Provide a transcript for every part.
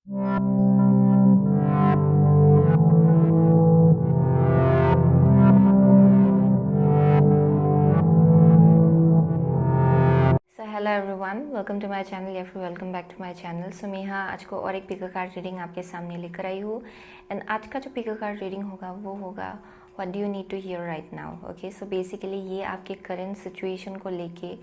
So hello everyone, welcome to my channel या फिर welcome back to my channel. So मैं यहाँ आज को और एक पिकर कार्ड रीडिंग आपके सामने लेकर आई हूँ। एंड आज का जो पिकर कार्ड रीडिंग होगा वो होगा what do you need to hear right now. Okay, so basically ये आपके करंट सिचुएशन को लेके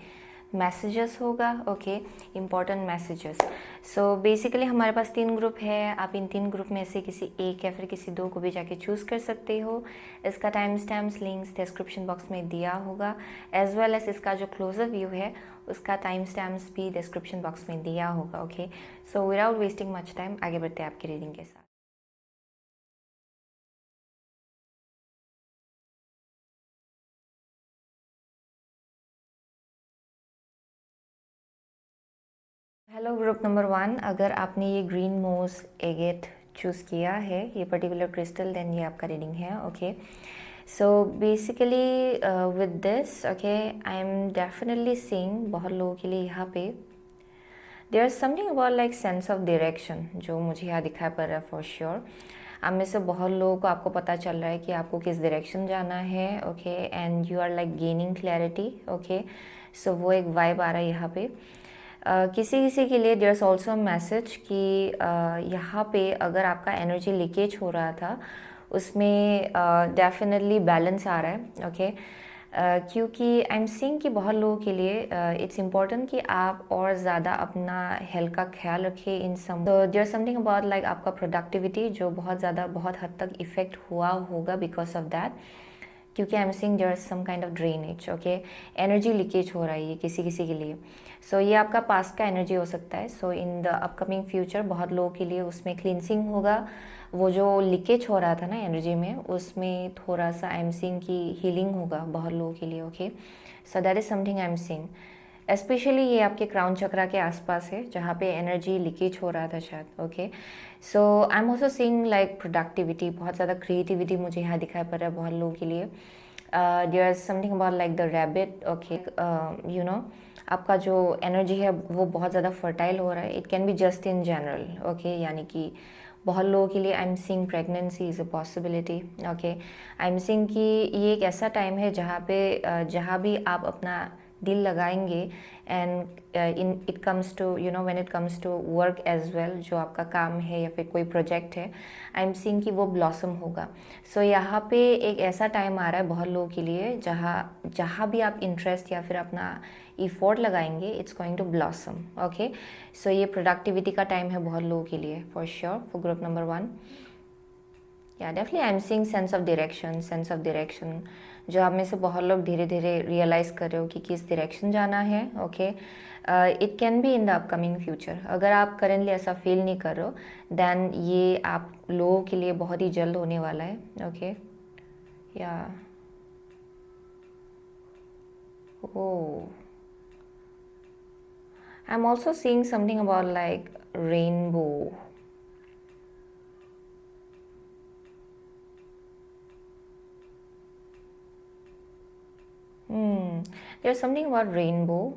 मैसेजेस होगा। Okay, important messages. So basically हमारे पास 3 ग्रुप है। आप इन 3 ग्रुप में से किसी एक या फिर किसी 2 को भी जाके चूज़ कर सकते हो। इसका time stamps links description box में दिया होगा, एज वेल एज इसका जो क्लोजर व्यू है उसका टाइम स्टैम्प्स भी डिस्क्रिप्शन बॉक्स में दिया होगा। Okay, so without wasting much time आगे बढ़ते हैं आपकी रीडिंग के साथ। हेलो ग्रुप नंबर 1, अगर आपने ये ग्रीन मोस एगेट चूज़ किया है, ये पर्टिकुलर क्रिस्टल, देन ये आपका रीडिंग है। Okay, so basically with this, okay, I am definitely seeing बहुत लोगों के लिए यहाँ पे there is something about like sense of direction जो मुझे यहाँ दिखाई पड़ रहा है फॉर श्योर। आप में से बहुत लोगों को आपको पता चल रहा है कि आपको किस डायरेक्शन जाना है। Okay, and you are like gaining clarity. Okay, so वो एक वाइब आ रहा है यहाँ पे। किसी किसी के लिए देयर इज़ ऑल्सो मैसेज कि यहाँ पे अगर आपका एनर्जी लीकेज हो रहा था उसमें डेफिनेटली बैलेंस आ रहा है। ओके, क्योंकि आई एम सीइंग कि बहुत लोगों के लिए इट्स इम्पॉर्टेंट कि आप और ज़्यादा अपना हेल्थ का ख्याल रखें इन सम। तो देयर समथिंग अबाउट लाइक आपका प्रोडक्टिविटी जो बहुत ज़्यादा बहुत हद तक इफ़ेक्ट हुआ होगा बिकॉज ऑफ दैट, क्योंकि I am seeing there is some kind of drainage. Okay, energy leakage हो रहा है ये किसी किसी के लिए। सो ये आपका पास्ट का एनर्जी हो सकता है। सो इन द अपकमिंग फ्यूचर बहुत लोगों के लिए उसमें क्लिनसिंग होगा। वो जो लीकेज हो रहा था ना एनर्जी में, उसमें थोड़ा सा आई एम सीइंग की हीलिंग होगा बहुत लोगों के लिए। Okay, so that is something I am seeing. Specially ये आपके क्राउन चक्रा के आसपास है जहाँ पे एनर्जी लीकेज हो रहा था शायद। Okay, so I am also seeing like productivity, बहुत ज़्यादा क्रिएटिविटी मुझे यहाँ दिखाई पड़ रहा है बहुत लोगों के लिए। There is something about like the rabbit. Okay, you know आपका जो एनर्जी है वो बहुत ज़्यादा फर्टाइल हो रहा है। It can be just in general. Okay, यानी कि बहुत लोगों के लिए I am seeing pregnancy is a possibility. Okay, I am seeing कि ये एक ऐसा टाइम है जहाँ पे जहाँ भी आप अपना दिल लगाएंगे and in it comes to you know when it comes to work as well, जो आपका काम है या फिर कोई प्रोजेक्ट है, आई एम सीइंग कि वो ब्लॉसम होगा। सो यहाँ पे एक ऐसा टाइम आ रहा है बहुत लोगों के लिए जहाँ जहाँ भी आप इंटरेस्ट या फिर अपना इफोर्ट लगाएंगे it's going to blossom. Okay, so ये प्रोडक्टिविटी का टाइम है बहुत लोगों के लिए for sure for group number 1। Yeah definitely I am seeing sense of direction, sense of direction जो आप में से बहुत लोग धीरे धीरे रियलाइज़ कर रहे हो कि किस डायरेक्शन जाना है। Okay, it can be in the upcoming future. अगर आप करेंटली ऐसा फील नहीं कर रहे हो देन ये आप लोगों के लिए बहुत ही जल्द होने वाला है। Okay, yeah oh I am also seeing something about like rainbow. there's something about rainbow.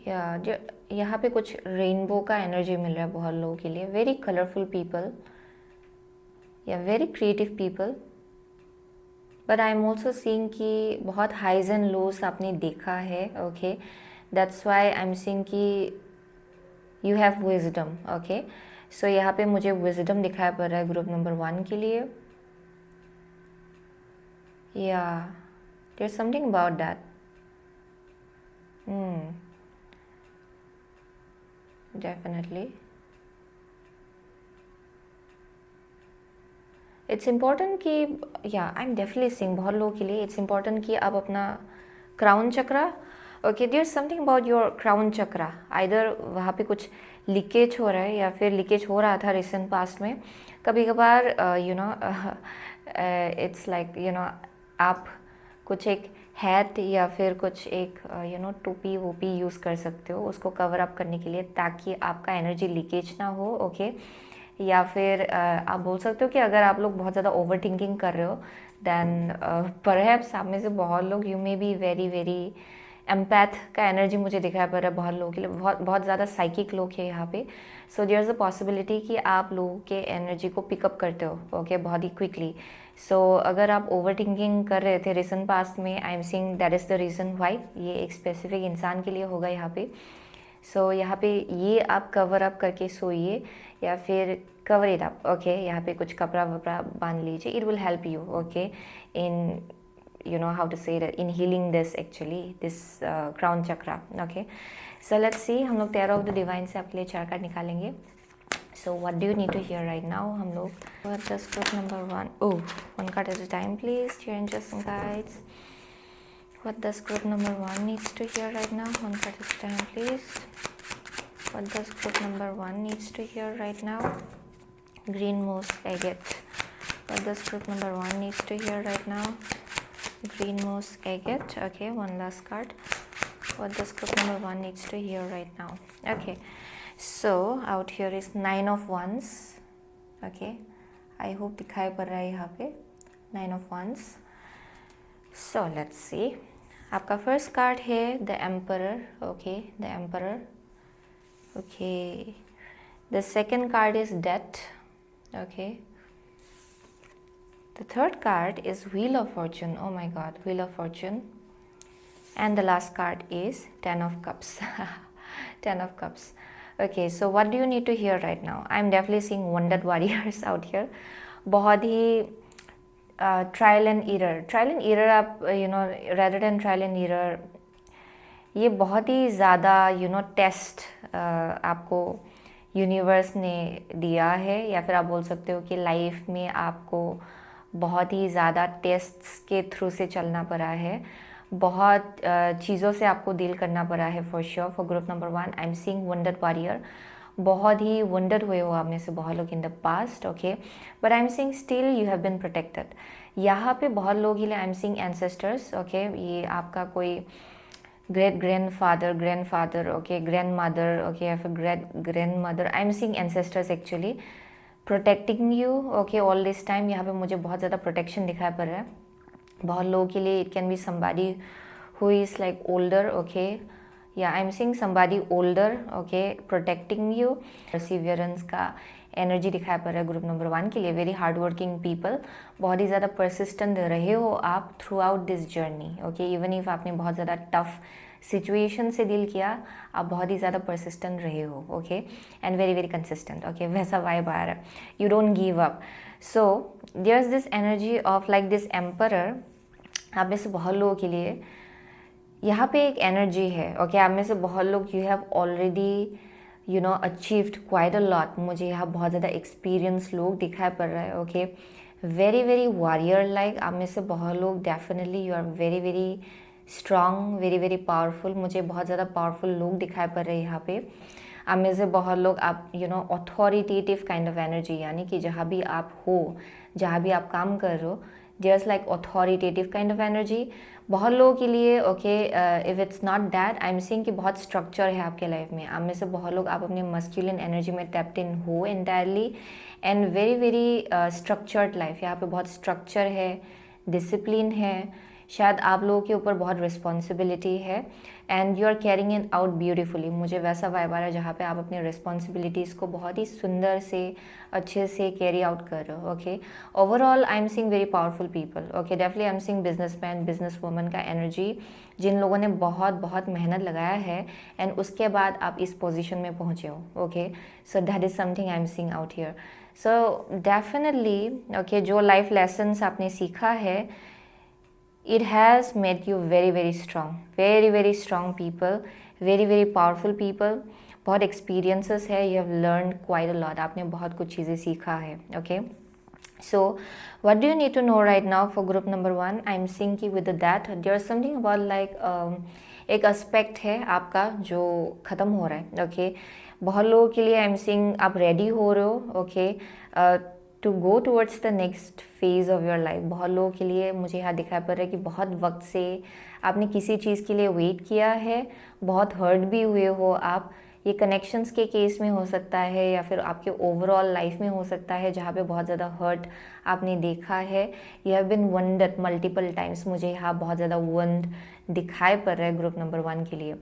या यहाँ पे कुछ रेनबो का एनर्जी मिल रहा है बहुत लोगों के लिए। वेरी कलरफुल पीपल या very creative people, but I am also seeing कि बहुत हाइज एंड लोस आपने देखा है। Okay, that's why I am seeing कि यू हैव विजडम। ओके, सो यहाँ पे मुझे विजडम दिखाई पड़ रहा है ग्रुप नंबर 1 के लिए। या there something about that. Definitely it's important कि या आई एम डेफिनेटली सीइंग बहुत लोगों के लिए इट्स इम्पॉर्टेंट कि आप अपना crown chakra, okay, there something about your crown chakra, either वहाँ पे कुछ लीकेज हो रहा है या फिर लीकेज हो रहा था रिसेंट पास्ट में। कभी कभार you know it's like you no आप कुछ एक हैट या फिर कुछ एक यू नो टोपी वोपी यूज़ कर सकते हो उसको कवर अप करने के लिए ताकि आपका एनर्जी लीकेज ना हो। ओके, या फिर आप बोल सकते हो कि अगर आप लोग बहुत ज़्यादा ओवर थिंकिंग कर रहे हो देन परहैप्स आप में से बहुत लोग you may B very very empath का एनर्जी मुझे दिखाई पड़ रहा है बहुत लोगों के लिए, बहुत बहुत ज़्यादा साइकिक लोग हैं यहाँ पे. So there is a possibility कि आप लोगों के एनर्जी को पिकअप करते हो, ओके, बहुत ही क्विकली. सो अगर आप ओवर थिंकिंग कर रहे थे रिसेंट पास्ट में, आई am seeing that is the reason why. ये एक स्पेसिफिक इंसान के लिए होगा यहाँ पे. सो यहाँ पे ये आप कवर अप करके सोइए या फिर कवर इट अप, ओके. यहाँ पे कुछ कपड़ा वपड़ा बांध लीजिए. It will help you, okay, in you know how to say that, in healing this actually, this crown chakra, okay. So let's see, हम लोग Tarot of the Divine से आपके लिए 4 कार्ड निकालेंगे. So what do you need to hear right now? हम लोग what does group number 1, oh, one card at a time please, your angels and guides. What does group number 1 needs to hear right now? One card at a time please. What does group number 1 needs to hear right now? Green moose agate. What does group number 1 needs to hear right now? Green moose agate. Okay, one last card. What does group number 1 needs to hear right now? Okay, so out here is 9 of wands. Okay, I hope दिखाई पड़ रहा है यहाँ पे 9 of wands. So let's see, आपका first card है the emperor. Okay, the emperor. Okay, the second card is death. Okay, the third card is Wheel of Fortune. Oh my god, Wheel of Fortune. And the last card is 10 of Cups. 10 of Cups. Okay, so what do you need to hear right now? I'm definitely seeing wounded warriors out here. बहुत ही trial and error. Trial and error आप rather than trial and error, ये बहुत ही ज़्यादा test आपको universe ने दिया है, या फिर आप बोल सकते हो कि लाइफ में आपको बहुत ही ज़्यादा टेस्ट्स के थ्रू से चलना पड़ा है, बहुत चीज़ों से आपको डील करना पड़ा है for sure. For group number 1 I am seeing wounded warrior. बहुत ही वंडर्ड हुए हो आप में से बहुत लोग in the past, okay, but I am seeing still you have been protected. यहाँ पे बहुत लोग ही I am seeing ancestors, okay. ये आपका कोई great grandfather, okay, grandmother, okay, या फिर great grandmother. I am seeing ancestors actually protecting you, okay, all this time. यहाँ पे मुझे बहुत ज़्यादा प्रोटेक्शन दिखाई पड़ रहा है बहुत लोगों के लिए. It can be somebody who is like older, okay, yeah I am seeing somebody older, okay, protecting you. Perseverance का एनर्जी दिखाई पड़ रहा है ग्रुप नंबर 1 के लिए. वेरी हार्ड वर्किंग पीपल, बहुत ही ज़्यादा परसिस्टेंट रहे हो आप through out this journey, okay. Even if आपने बहुत ज़्यादा टफ सिचुएशन से डील किया, आप बहुत ही ज़्यादा परसिस्टेंट रहे हो, okay, and very very consistent, okay. वैसा वाइब आ रहा है. You don't give up. So there is this energy of like this emperor. आप में से बहुत लोगों के लिए यहाँ पे एक एनर्जी है, ओके. आप में से बहुत लोग you have already achieved quite a lot. मुझे यहाँ बहुत ज़्यादा एक्सपीरियंस लोग दिखाई पड़ रहा है, okay. Very very warrior like. आप में से बहुत लोग definitely you are very very strong, very very powerful. मुझे बहुत ज़्यादा पावरफुल लोग दिखाई पड़ रहे हैं यहाँ पे. आप में से बहुत लोग आप अथॉरिटेटिव काइंड ऑफ एनर्जी, यानी कि जहाँ भी आप हो, जहाँ भी आप काम कर रहे हो, just like authoritative kind of energy बहुत लोगों के लिए, okay. If it's not that, I am seeing कि बहुत स्ट्रक्चर है आपके लाइफ में. आप में से बहुत लोग आप अपने मस्कुलिन एनर्जी में टैप्ड इन हो entirely, and very very structured life. यहाँ पे बहुत स्ट्रक्चर है, डिसिप्लिन है. शायद आप लोगों के ऊपर बहुत रिस्पॉन्सिबिलिटी है, and you are carrying in out beautifully. मुझे वैसा वाइब आ रहा है जहाँ पे आप अपनी रिस्पॉन्सिबिलिटीज़ को बहुत ही सुंदर से अच्छे से कैरी आउट कर रहे हो, okay. Overall I am seeing very powerful people, okay. Definitely I am seeing businessman, business woman का एनर्जी, जिन लोगों ने बहुत बहुत मेहनत लगाया है एंड उसके बाद आप इस पोजिशन में पहुँचे हो, okay. So that is something I am seeing out here. So definitely, okay, जो लाइफ लेसन्स आपने सीखा है, it has made you very very strong, very very strong people, very very powerful people. बहुत experiences है, you have learned quite a lot. आपने बहुत कुछ चीज़ें सीखा है, okay. So what do you need to know right now for group number 1? I'm seeing कि with that there's something about like एक aspect है आपका जो ख़त्म हो रहा है, okay. बहुत लोगों के लिए I'm seeing आप ready हो रहे हो, okay, to go towards the next phase of your life. बहुत लोगों के लिए मुझे यहाँ दिखाई पड़ रहा है कि बहुत वक्त से आपने किसी चीज़ के लिए वेट किया है, बहुत हर्ट भी हुए हो आप ये कनेक्शंस के केस में हो सकता है या फिर आपके ओवरऑल लाइफ में हो सकता है, जहाँ पे बहुत ज़्यादा हर्ट आपने देखा है। You have been wounded multiple times, मुझे यहाँ बहुत ज़्यादा वंड दिखाई पड़ रहा है ग्रुप नंबर 1 के लिए।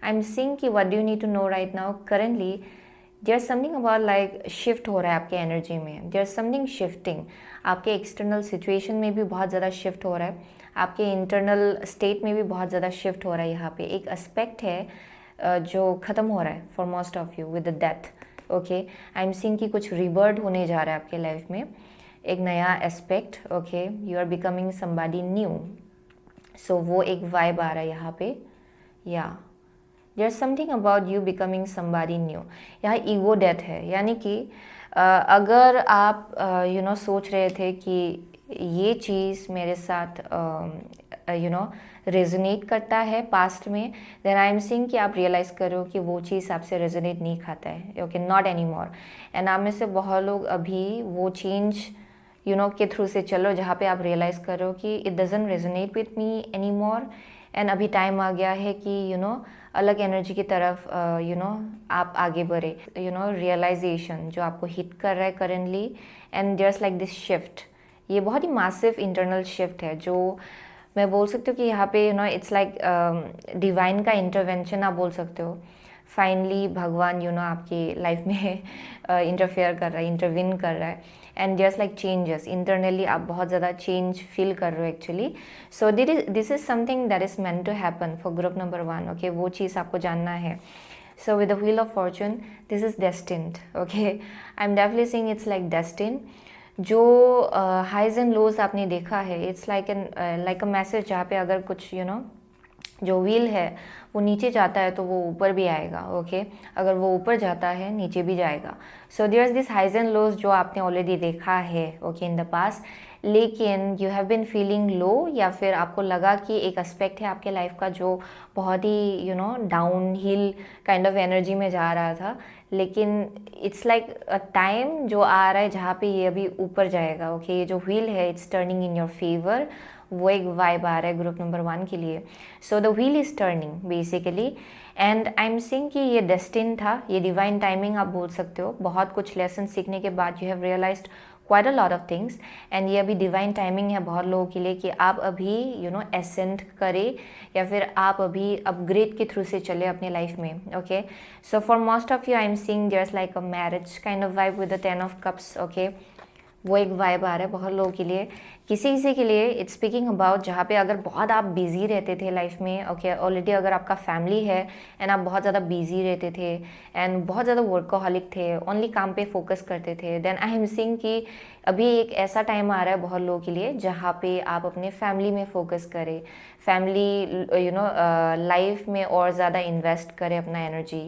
आई एम सीइंग कि what do you need to know right now. Currently there something about like shift हो रहा है आपके एनर्जी में, देयर समथिंग शिफ्टिंग। आपके एक्सटर्नल सिचुएशन में भी बहुत ज़्यादा शिफ्ट हो रहा है, आपके इंटरनल स्टेट में भी बहुत ज़्यादा शिफ्ट हो रहा है। यहाँ पे एक एस्पेक्ट है जो ख़त्म हो रहा है for most of you with the death. Okay, I am seeing कि कुछ रिबर्थ होने जा रहा है आपके लाइफ में, एक नया aspect. Okay, you are becoming somebody new. So वो एक वाइब आ रहा है यहाँ पे। Yeah there something about you becoming somebody new. यहाँ ईगो डेथ है, यानी कि अगर आप सोच रहे थे कि ये चीज़ मेरे साथ रेजोनेट करता है पास्ट में, देन आई एम सीइंग कि आप रियलाइज़ करो कि वो चीज़ आपसे रेजोनेट नहीं खाता है। Okay, not any more. And आप में से बहुत लोग अभी वो चेंज के थ्रू से चलो, जहाँ पे आप रियलाइज़ करो कि it doesn't resonate with me any more. And अभी टाइम आ गया है कि अलग एनर्जी की तरफ आप आगे बढ़े। रियलाइजेशन जो आपको हिट कर रहा है currently, and there's like this shift. ये बहुत ही मासिव इंटरनल शिफ्ट है, जो मैं बोल सकती हूँ कि यहाँ पे इट्स लाइक डिवाइन का इंटरवेंशन आप बोल सकते हो। फाइनली भगवान आपकी लाइफ में इंटरफेयर कर रहा है, इंटरविन कर रहा है। And there's like changes internally, आप बहुत ज़्यादा चेंज फील कर रहे हो actually. So this is something that is meant to happen for group number 1। Okay, वो चीज़ आपको जानना है। So with the wheel of fortune, this is destined. Okay, I am definitely saying it's like destiny. जो highs and lows आपने देखा है, it's like a message, जहाँ पे अगर कुछ जो व्हील है वो नीचे जाता है तो वो ऊपर भी आएगा। ओके, अगर वो ऊपर जाता है नीचे भी जाएगा। So there is this highs and lows जो आपने ऑलरेडी देखा है ओके इन द पास्ट, लेकिन you have been feeling low, या फिर आपको लगा कि एक एस्पेक्ट है आपके लाइफ का जो बहुत ही downhill kind of energy में जा रहा था, लेकिन इट्स लाइक अ टाइम जो आ रहा है जहाँ पे ये अभी ऊपर जाएगा। ओके, ये जो व्हील है it's turning in your favour, वो एक वाइब आ रहा है ग्रुप नंबर 1 के लिए। So the wheel is turning basically, and I am seeing कि ये डेस्टिन था, ये डिवाइन टाइमिंग आप बोल सकते हो। बहुत कुछ लेसन सीखने के बाद you have realized quite a lot of things, and ये अभी डिवाइन टाइमिंग है बहुत लोगों के लिए कि आप अभी एसेंड करें, या फिर आप अभी अपग्रेड के थ्रू से चले अपने लाइफ में। Okay, so for most of you I am seeing there's like a marriage kind of vibe with the 10 of cups. Okay, वो एक वाइब आ रहा है बहुत लोगों के लिए। किसी किसी के लिए इट्स स्पीकिंग अबाउट जहाँ पे अगर बहुत आप बिजी रहते थे लाइफ में। ओके, ऑलरेडी अगर आपका फैमिली है एंड आप बहुत ज़्यादा बिजी रहते थे एंड बहुत ज़्यादा वर्कोहॉलिक थे, ओनली काम पे फोकस करते थे, देन आई एम सीइंग कि अभी एक ऐसा टाइम आ रहा है बहुत लोगों के लिए जहाँ पे आप अपने फैमिली में फोकस करें, फैमिली लाइफ में और ज़्यादा इन्वेस्ट करें अपना energy,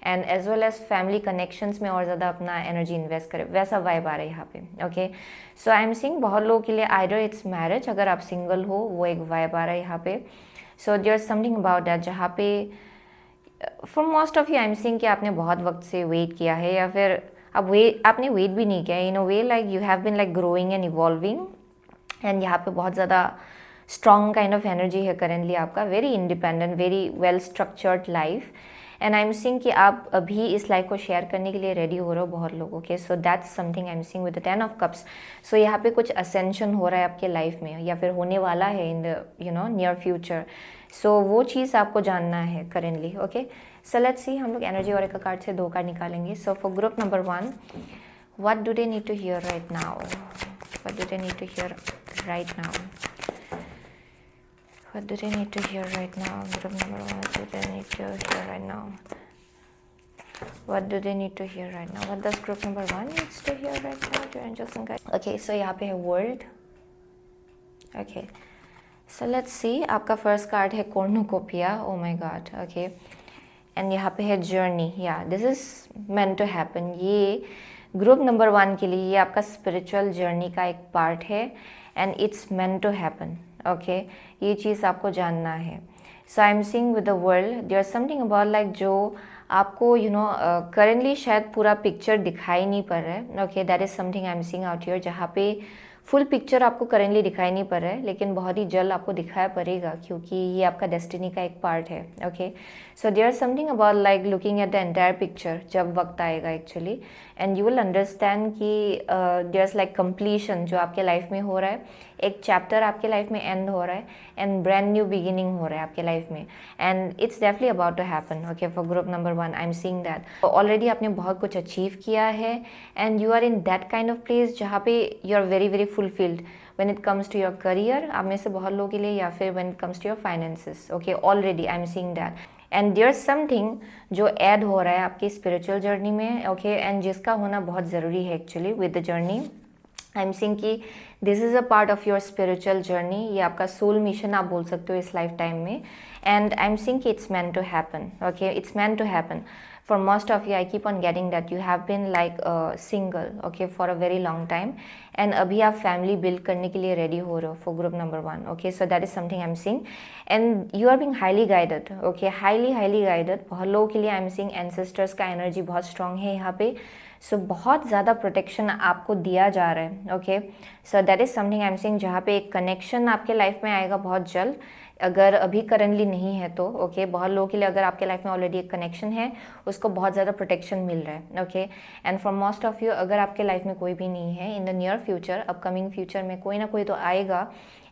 and as well as family connections में और ज़्यादा अपना एनर्जी इन्वेस्ट करें, वैसा वाइब आ रहा है यहाँ पे। Okay, so I am seeing बहुत लोगों के लिए आइदर इट्स मैरिज, अगर आप सिंगल हो वो एक वाइब आ रहा है यहाँ पे। So there is something about that जहाँ पे for most of you I am seeing कि आपने बहुत वक्त से वेट किया है, या फिर आपने वेट भी नहीं किया, in a way like you have been like growing and evolving, and यहाँ पे बहुत ज़्यादा स्ट्रॉन्ग काइंड ऑफ एनर्जी है करेंटली आपका, very independent, very well structured life. And I am seeing कि आप अभी इस लाइफ को शेयर करने के लिए रेडी हो रहे हो बहुत लोगों के। So that's something I am seeing with the 10 of cups. So यहाँ पे कुछ असेंशन हो रहा है आपके लाइफ में, या फिर होने वाला है in the near future. So वो चीज़ आपको जानना है currently. Okay, so let's see, हम लोग एनर्जी और कार्ड से 2 कार्ड निकालेंगे। So for group number 1, what do they need to hear right now, what do they need to hear right now, what do they need to hear right now? Group number 1, what do they need to hear right now? What do they need to hear right now? What does group number 1 needs to hear right now? Your angels and guides. Okay, so यहाँ पे है world. Okay, so let's see. आपका first card है cornucopia. Oh my God. Okay, and यहाँ पे है journey. Yeah, this is meant to happen. ये group number 1 के लिए ये आपका स्पिरिचुअल जर्नी का एक पार्ट है, and it's meant to happen. Okay, ये चीज़ आपको जानना है। So I am seeing with the world there something about like जो आपको करेंटली शायद पूरा पिक्चर दिखाई नहीं पड़ रहा है। Okay, that is something I am seeing out here, जहाँ पे फुल पिक्चर आपको करेंटली दिखाई नहीं पड़ रहा है, लेकिन बहुत ही जल्द आपको दिखाया पड़ेगा क्योंकि ये आपका डेस्टिनी का एक पार्ट है। Okay, so there something about like looking at the entire picture जब वक्त आएगा actually, and you will understand कि देयर इज लाइक कंप्लीशन जो आपके लाइफ में हो रहा है, एक चैप्टर आपके लाइफ में एंड हो रहा है एंड ब्रांड न्यू बिगिनिंग हो रहा है आपके लाइफ में, and it's definitely about to happen. Okay, for group number 1 I am seeing that already आपने बहुत कुछ अचीव किया है and you are in that kind of place जहाँ पे you are very very fulfilled when it comes to your career, आप में से बहुत लोगों के लिए, या फिर when it comes to your finances. Okay, already I am seeing that. And there's something जो ऐड हो रहा है आपकी स्पिरिचुअल जर्नी में, ओके, एंड जिसका होना बहुत ज़रूरी है actually with the journey. I am seeing कि this is a part of your spiritual journey, ये आपका सोल मिशन आप बोल सकते हो इस लाइफ टाइम में, एंड आई एम सीइंग कि it's meant to happen. Okay, it's meant to happen. For most of you, I keep on getting that you have been like single, okay, for a very long time, and अभी आप family build करने के लिए ready हो रहे हो for group number 1. Okay, so that is something I am seeing, and you are being highly guided. Okay, highly guided. बहुत लोगों के लिए आई एम सीइंग एंसेस्टर्स का एनर्जी बहुत स्ट्रांग है यहाँ पे, सो बहुत ज़्यादा प्रोटेक्शन आपको दिया जा रहा है. Okay, so that is something I am seeing, जहाँ पे एक कनेक्शन आपके लाइफ में आएगा बहुत जल्द, अगर अभी करंटली नहीं है तो. ओके, बहुत लोगों के लिए अगर आपके लाइफ में ऑलरेडी एक कनेक्शन है उसको बहुत ज़्यादा प्रोटेक्शन मिल रहा है. Okay, and for most of you अगर आपके लाइफ में कोई भी नहीं है, in the near future, upcoming future में कोई ना कोई तो आएगा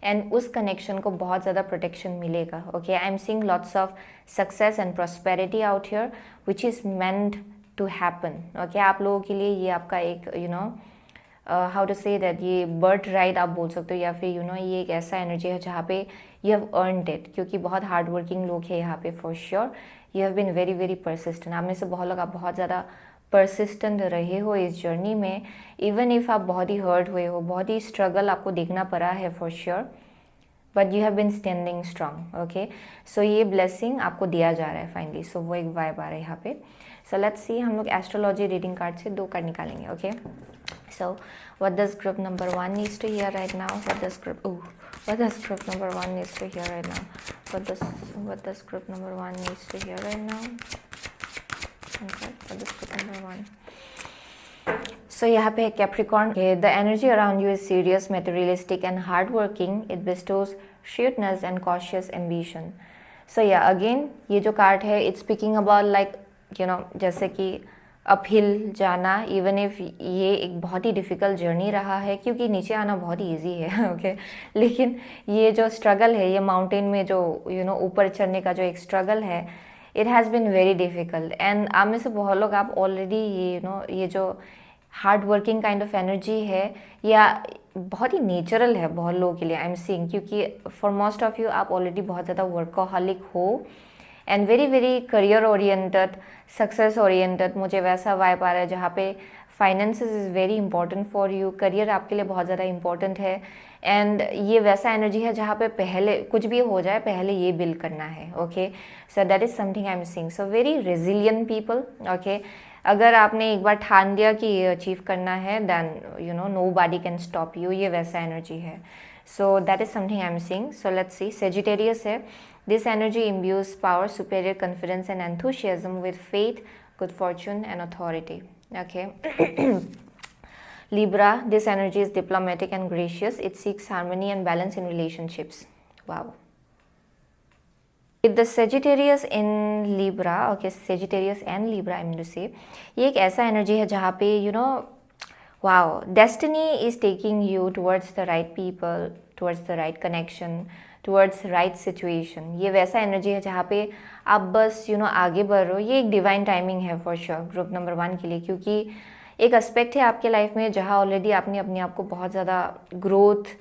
एंड उस कनेक्शन को बहुत ज़्यादा प्रोटेक्शन मिलेगा. Okay, I am seeing lots of success and prosperity out here which is meant to happen. Okay, आप लोगों के लिए ये आपका एक हाउ टू से दैट, ये बर्थ राइट आप बोल सकते हो, या फिर ये एक ऐसा एनर्जी है जहाँ पे यू हैव अर्नड इट, क्योंकि बहुत हार्ड वर्किंग लोग हैं यहाँ पे for sure. You have been very very persistent. आप में से बहुत लोग, आप बहुत ज़्यादा परसिस्टेंट रहे हो इस जर्नी में, इवन इफ़ आप बहुत ही हर्ट हुए हो, बहुत ही स्ट्रगल आपको देखना पड़ा है for sure, but you have been standing strong. Okay, so ये ब्लेसिंग आपको दिया जा रहा है फाइनली. सो वो एक वाइब आ रहा है यहाँ पे. सो लेट्स सी, हम लोग एस्ट्रोलॉजी रीडिंग कार्ड से 2 कार्ड निकालेंगे. Okay, so what does group number 1 needs to hear right now? What does group number 1 needs to hear right now? What does group number 1 needs to hear right now? Okay, what does group number 1? So यहाँ पे है Capricorn. Okay, the energy around you is serious, materialistic and hardworking. It bestows shrewdness and cautious ambition. So yeah, again ये जो card है, it's speaking about like जैसे कि uphill जाना, even if ये एक बहुत ही डिफ़िकल्ट जर्नी रहा है, क्योंकि नीचे आना बहुत ही ईजी है. ओके, लेकिन ये जो स्ट्रगल है, ये माउंटेन में जो ऊपर चढ़ने का जो एक स्ट्रगल है, it has been very difficult. And आप में से बहुत लोग, आप ऑलरेडी ये जो hard working kind of energy है, या बहुत ही नेचुरल है बहुत लोगों के लिए, आई एम सीइंग, क्योंकि फॉर मोस्ट ऑफ यू आप ऑलरेडी बहुत ज़्यादा वर्कोहॉलिक हो and very very career oriented, success oriented. मुझे वैसा वाइब आ रहा है जहाँ पे finances is very important for you, career आपके लिए बहुत ज़्यादा इंपॉर्टेंट है, एंड ये वैसा एनर्जी है जहाँ पे पहले कुछ भी हो जाए, पहले ये बिल्ड करना है. Okay, so that is something I am seeing. So very resilient people. Okay, अगर आपने एक बार ठान दिया कि ये अचीव करना है, then nobody can stop you, ये वैसा एनर्जी है. So that is something I am seeing. So let's see, Sagittarius है. This energy imbues power, superior confidence and enthusiasm with faith, good fortune and authority. Okay. Libra, this energy is diplomatic and gracious. It seeks harmony and balance in relationships. Wow. With the Sagittarius in Libra, okay, Sagittarius and Libra, I mean to say, ये एक ऐसा energy है जहाँ पे wow, destiny is taking you towards the right people, towards the right connection, towards right situation. ये वैसा energy है जहाँ पे आप बस आगे बढ़ रहे हो. ये एक डिवाइन टाइमिंग है फॉर श्योर ग्रुप नंबर 1 के लिए, क्योंकि एक एस्पेक्ट है आपके लाइफ में जहाँ ऑलरेडी आपने अपने आप को बहुत ज़्यादा ग्रोथ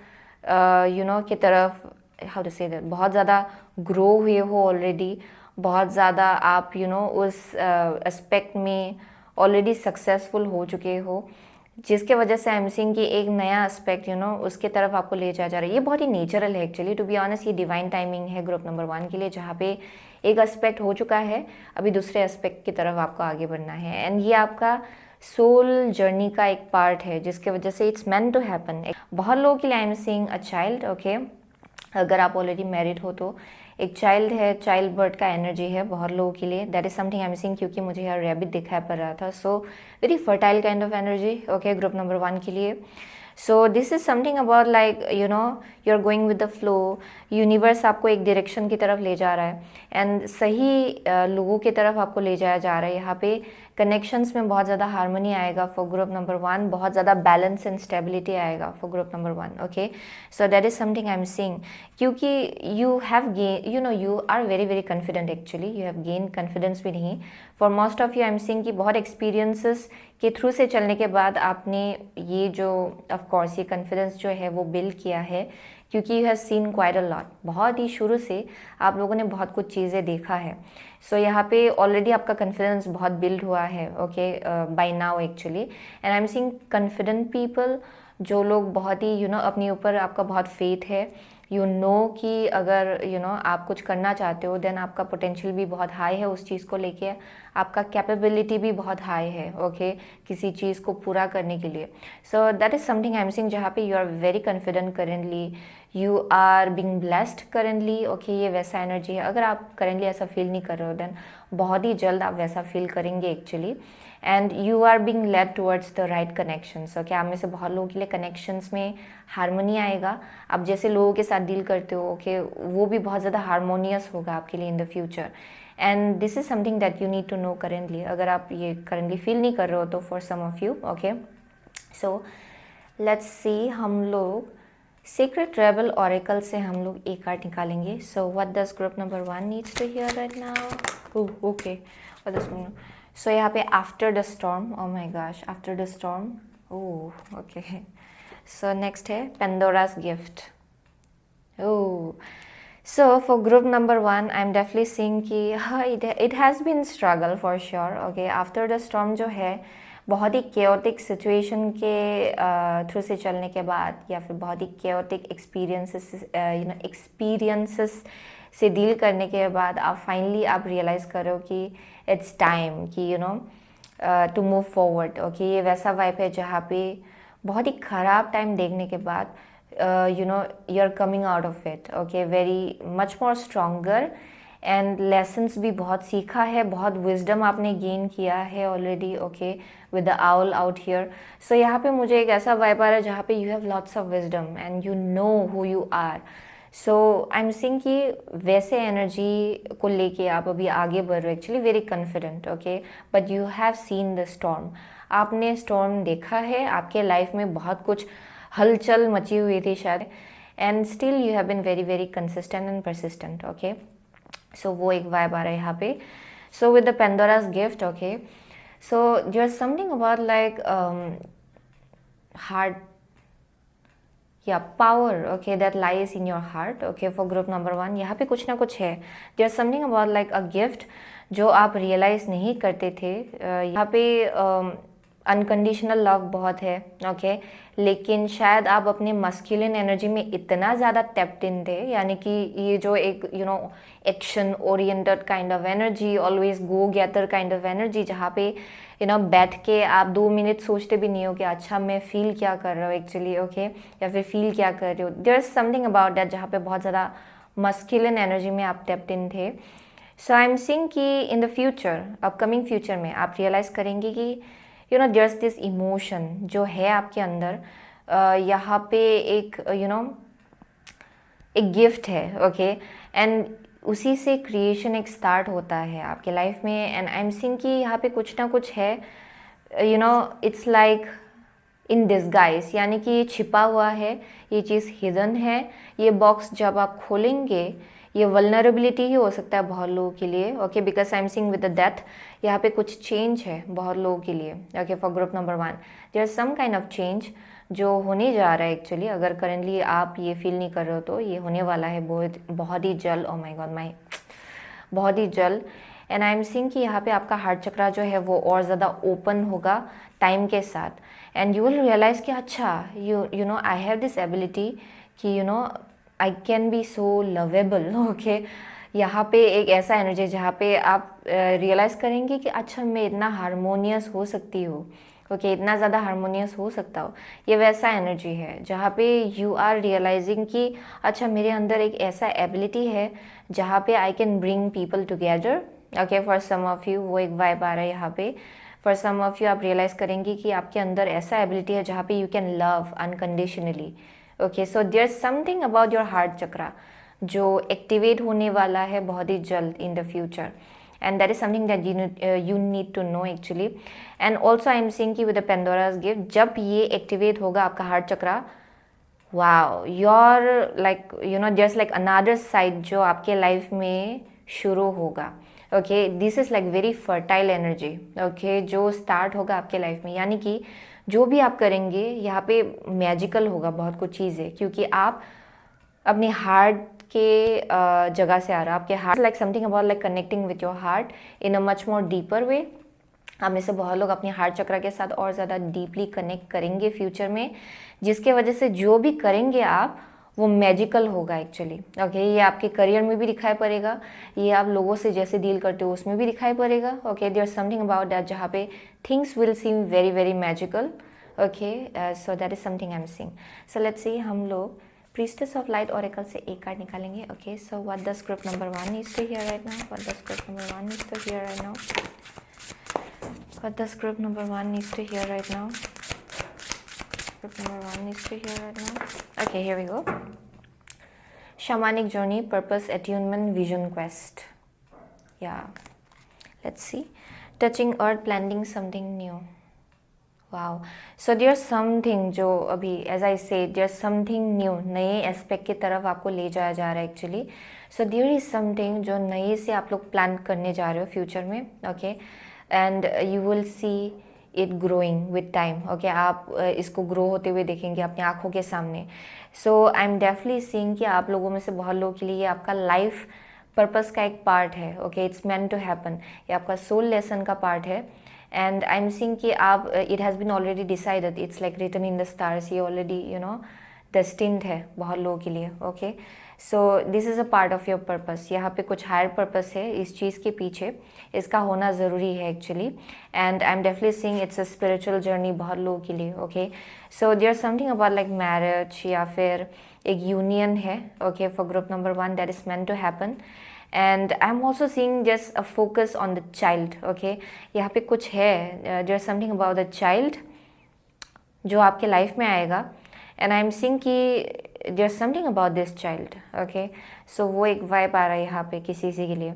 की तरफ, हाउ टू से दैट, बहुत ज़्यादा ग्रो हुए हो ऑलरेडी, बहुत ज़्यादा आप उस एस्पेक्ट में ऑलरेडी सक्सेसफुल हो चुके हो, जिसके वजह से आई एम सीइंग कि एक नया एस्पेक्ट उसके तरफ आपको ले जाया जा रहा है. ये बहुत ही नेचुरल है एक्चुअली, टू बी ऑनेस्ट. ये डिवाइन टाइमिंग है ग्रुप नंबर 1 के लिए, जहाँ पे एक एस्पेक्ट हो चुका है, अभी दूसरे एस्पेक्ट की तरफ आपको आगे बढ़ना है. एंड ये आपका सोल जर्नी का एक पार्ट है, जिसके वजह से इट्स मेंट टू हैपन. बहुत लोगों के लिए I am seeing a child. Okay, अगर आप ऑलरेडी मैरिड हो तो एक चाइल्ड है, चाइल्ड बर्थ का एनर्जी है बहुत लोगों के लिए. That is something I am seeing, क्योंकि मुझे यहाँ रैबिट दिखाई पड़ रहा था. So very fertile kind of energy. Okay, group number 1 के लिए. So this is something about like you know you are going with the flow, universe आपको एक डायरेक्शन की तरफ ले जा रहा है एंड सही लोगों की तरफ आपको ले जाया जा रहा है। यहाँ पे कनेक्शंस में बहुत ज़्यादा हार्मनी आएगा फॉर ग्रुप नंबर 1, बहुत ज़्यादा बैलेंस एंड स्टेबिलिटी आएगा for group number 1। Okay, so that is something I am seeing, क्योंकि you have gain, you know you are very very confident, actually you have gain confidence भी नहीं for most of you. I am seeing कि बहुत experiences के through से चलने के बाद आपने ये जो ऑफ कोर्स ये कॉन्फिडेंस जो है वो बिल्ड किया है, क्योंकि you have seen quite a lot, बहुत ही शुरू से आप लोगों ने बहुत कुछ चीज़ें देखा है। सो यहाँ पे ऑलरेडी आपका कॉन्फिडेंस बहुत बिल्ड हुआ है, okay, by now actually. And I am seeing confident people, जो लोग बहुत ही अपने ऊपर आपका बहुत फेथ है, यू नो कि अगर आप कुछ करना चाहते हो देन आपका पोटेंशियल भी बहुत हाई है उस चीज़ को लेके, आपका कैपेबिलिटी भी बहुत हाई है, ओके, किसी चीज़ को पूरा करने के लिए। So that is something I am seeing, जहाँ पे you are very confident currently, you are being blessed currently, okay, ये वैसा एनर्जी है। अगर आप करेंटली ऐसा फील नहीं कर रहे हो देन बहुत ही जल्द आप वैसा फील करेंगे actually. And you are being led towards the right connections, okay, आप में से बहुत लोगों के लिए कनेक्शंस में हारमोनी आएगा। आप जैसे लोगों के साथ डील करते हो, ओके, वो भी बहुत ज़्यादा हारमोनियस होगा आपके लिए in the future. And this is something that you need to know currently. अगर आप ये करेंटली फील नहीं कर रहे हो तो for some of you, okay, so let's see, हम लोग सीक्रेट रेबल ऑरेकल से हम लोग एक कार्ड निकालेंगे। So what does group number 1 needs to hear right now? Okay, what does, so यहाँ पे after the storm, oh my gosh, after the storm, oh okay. So next है Pandora's gift. Oh, so for group number 1 I am definitely seeing कि हाँ, it has been struggle for sure, okay. After the storm जो है बहुत ही chaotic situation के through से चलने के बाद, या फिर बहुत ही केओटिक एक्सपीरियंसेस से डील करने के बाद आप फाइनली आप रियलाइज़ करो कि इट्स टाइम कि टू मूव फॉरवर्ड, ओके। ये वैसा वाइब है जहाँ पे बहुत ही ख़राब टाइम देखने के बाद you are coming out of it, okay, very much more stronger, and lessons भी बहुत सीखा है, बहुत विजडम आपने गेन किया है already, okay, with the owl out here. So यहाँ पे मुझे एक ऐसा वाइब आ रहा है जहाँ पे you have lots of wisdom and you know who you are. So I am seeing कि वैसे एनर्जी को लेके आप अभी आगे बढ़ रहे हो, actually very confident, okay, but you have seen the storm. आपने स्टॉर्म देखा है, आपके लाइफ में बहुत कुछ हलचल मची हुई थी शायद, and still you have been very very consistent and persistent, okay. So वो एक वाइब आ रहा है यहाँ पे। So with the Pandora's gift, okay, so there is something about like heart या power, okay, that lies in your heart, okay, for group number 1 यहाँ पे कुछ ना कुछ है। There is something about like a gift जो आप realise नहीं करते थे। यहाँ पे अनकंडीशनल लव बहुत है, ओके, लेकिन शायद आप अपने मस्कुलिन एनर्जी में इतना ज़्यादा टैप्ड इन थे, यानी कि ये जो एक action oriented kind of energy, always go gather kind of energy, जहाँ पे बैठ के आप 2 मिनट सोचते भी नहीं हो कि अच्छा मैं फील क्या कर रहा हूँ एक्चुअली, ओके, या फिर फील क्या कर रहे हो। There is something about that जहाँ पे बहुत ज़्यादा मस्कुलिन एनर्जी में आप टैप्ड इन थे। सो आई एम सीइंग कि in the future, upcoming future में आप रियलाइज़ करेंगे कि देयर इज दिस इमोशन जो है आपके अंदर, यहाँ पे एक एक गिफ्ट है, ओके, एंड उसी से क्रिएशन एक स्टार्ट होता है आपके लाइफ में। एंड आई एम सीइंग कि यहाँ पे कुछ ना कुछ है, इट्स लाइक इन डिस्गाइज, यानी कि ये छिपा हुआ है, ये चीज़ हिडन है। ये बॉक्स जब आप खोलेंगे, ये वल्नरेबिलिटी ही हो सकता है बहुत लोगों के लिए, okay, because I am seeing with the death, यहाँ पे कुछ चेंज है बहुत लोगों के लिए, okay, for group number 1 there is some kind of change जो होने जा रहा है एक्चुअली। अगर करेंटली आप ये फील नहीं कर रहे हो तो ये होने वाला है बहुत ही जल्द, ओ माय गॉड, बहुत ही जल्द। एंड आई एम सीइंग कि यहाँ पे आपका हार्ट चक्रा जो है वो और ज़्यादा ओपन होगा टाइम के साथ, एंड यू विल रियलाइज़ कि अच्छा you know I have this ability कि I can be so lovable, okay. यहाँ पे एक ऐसा एनर्जी जहाँ पे आप रियलाइज़ करेंगे कि अच्छा मैं इतना हारमोनियस हो सकती हूँ, ओके, इतना ज़्यादा हारमोनियस हो सकता हो। ये वैसा एनर्जी है जहाँ पे यू आर रियलाइजिंग कि अच्छा मेरे अंदर एक ऐसा एबिलिटी है जहाँ पे I can bring people together, okay, for some of you वो एक वाइब आ रहा है यहाँ पे। फॉर सम ऑफ यू आप रियलाइज़ करेंगे कि आपके अंदर ऐसा एबिलिटी है जहाँ पे you can love unconditionally. Okay, so there is something about your heart chakra जो एक्टिवेट होने वाला है बहुत ही जल्द in the future, and that is something that you need to know actually. And also I am seeing कि with the Pandora's gift जब ये एक्टिवेट होगा आपका heart chakra, wow, you're like there's like another side जो आपके life में शुरू होगा. Okay, this is like very fertile energy. Okay, जो स्टार्ट होगा आपके लाइफ में, यानी कि जो भी आप करेंगे यहाँ पे मैजिकल होगा बहुत कुछ चीज़ें, क्योंकि आप अपने हार्ट के जगह से आ रहा है. आपके heart like something about like connecting with your heart in a much more deeper way. आप में से बहुत लोग अपने हार्ट चक्र के साथ और ज़्यादा डीपली कनेक्ट करेंगे फ्यूचर में, जिसके वजह से जो भी करेंगे आप वो मैजिकल होगा एक्चुअली. ओके, ये आपके करियर में भी दिखाई पड़ेगा, ये आप लोगों से जैसे डील करते हो उसमें भी दिखाई पड़ेगा. Okay, there something about that जहाँ पे things will seem very very magical. Okay, so that is something I am seeing. So let's see, हम लोग Priestess of Light Oracle से एक कार्ड निकालेंगे. Okay, so what does group number 1 needs to hear right now? What does group number 1 needs to hear right now? What does group number 1 needs to hear right now? Group number 1 needs to hear right now. Okay, here we go. Shamanic journey, purpose, attunement, vision quest. Yeah, let's see. Touching earth, planting something new. Wow. So there's something जो अभी as I said there's something new, नए aspect की तरफ आपको ले जाया जा रहा है actually. So there is something जो नए से आप लोग प्लान करने जा रहे हो फ्यूचर में. Okay, and you will see it growing with time. Okay, आप इसको ग्रो होते हुए देखेंगे अपनी आँखों के सामने. सो आई एम डेफिनेटली सीइंग कि आप लोगों में से बहुत लोगों के लिए आपका लाइफ पर्पस का एक पार्ट है. Okay, it's meant to happen, ये आपका सोल लेसन का पार्ट है. एंड आई एम सीइंग कि आप it has been already decided, it's like written in the stars, ये ऑलरेडी डेस्टिन्ड है बहुत लोगों के लिए. Okay, so this is a part of your purpose. यहाँ पे कुछ हायर पर्पस है इस चीज़ के पीछे, इसका होना ज़रूरी है actually. And I am definitely seeing it's a spiritual journey बहुत लोगों के लिए. Okay, so there something about like marriage या फिर एक यूनियन है. Okay, for group number 1 that is meant to happen. And I am also seeing just a focus on the child. Okay, यहाँ पे कुछ है, there is something about the child जो आपके लाइफ में आएगा. एंड आई एम सीइंग कि there is something about this child. Okay, so वो एक वाइब आ रहा है यहाँ पे किसी के लिए.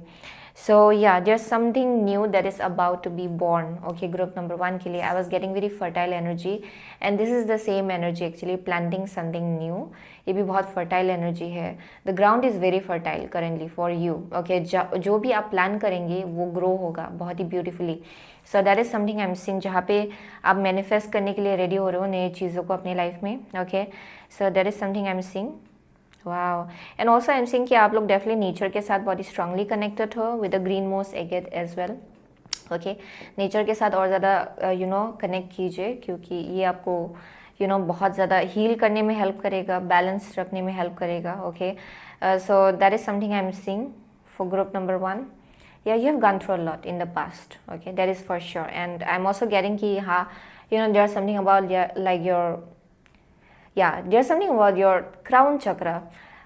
So yeah, there's something new that is about to be born. Okay, group number 1 के लिए I was getting very fertile energy and this is the same energy actually, planting something new. ये भी बहुत fertile energy है. The ground is very fertile currently for you. Okay, जो भी आप plan करेंगे वो grow होगा बहुत ही beautifully. So that is something I'm seeing जहाँ पे आप manifest करने के लिए ready हो रहे हो नई चीज़ों को अपनी life में. Okay, so that is something I'm seeing. Wow. And also I am seeing कि आप लोग डेफिनेटली नेचर के साथ बहुत ही स्ट्रांगली कनेक्टेड हो with the green moss agate as well. Okay, nature के साथ और ज़्यादा कनेक्ट कीजिए, क्योंकि ये आपको बहुत ज़्यादा हील करने में हेल्प करेगा, बैलेंस रखने में हेल्प करेगा. Okay, so that is something I am seeing for group number 1. Yeah, you have gone through a lot in the past. Okay, that is for sure. And I'm also getting कि हाँ, there's something about like your there's something about your crown chakra.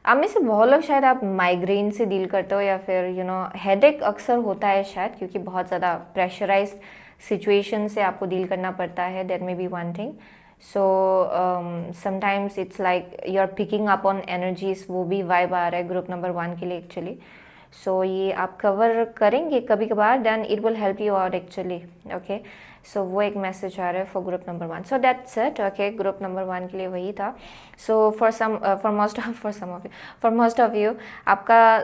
आप में से बहुत लोग शायद आप migraine से डील करते हो या फिर हेडेक अक्सर होता है शायद, क्योंकि बहुत ज़्यादा प्रेशराइज्ड सिचुएशन से आपको डील करना पड़ता है. That may be one thing. So sometimes it's like you are picking up on energies, वो भी वाइब आ रहा है ग्रुप नंबर 1 के लिए एक्चुअली. सो ये आप कवर करेंगे कभी कभार, then it will help you out actually. Okay, so वो एक मैसेज आ रहा है for group number 1. So that's it. Okay, group number 1 के लिए वही था. सो फॉर मोस्ट ऑफ यू आपका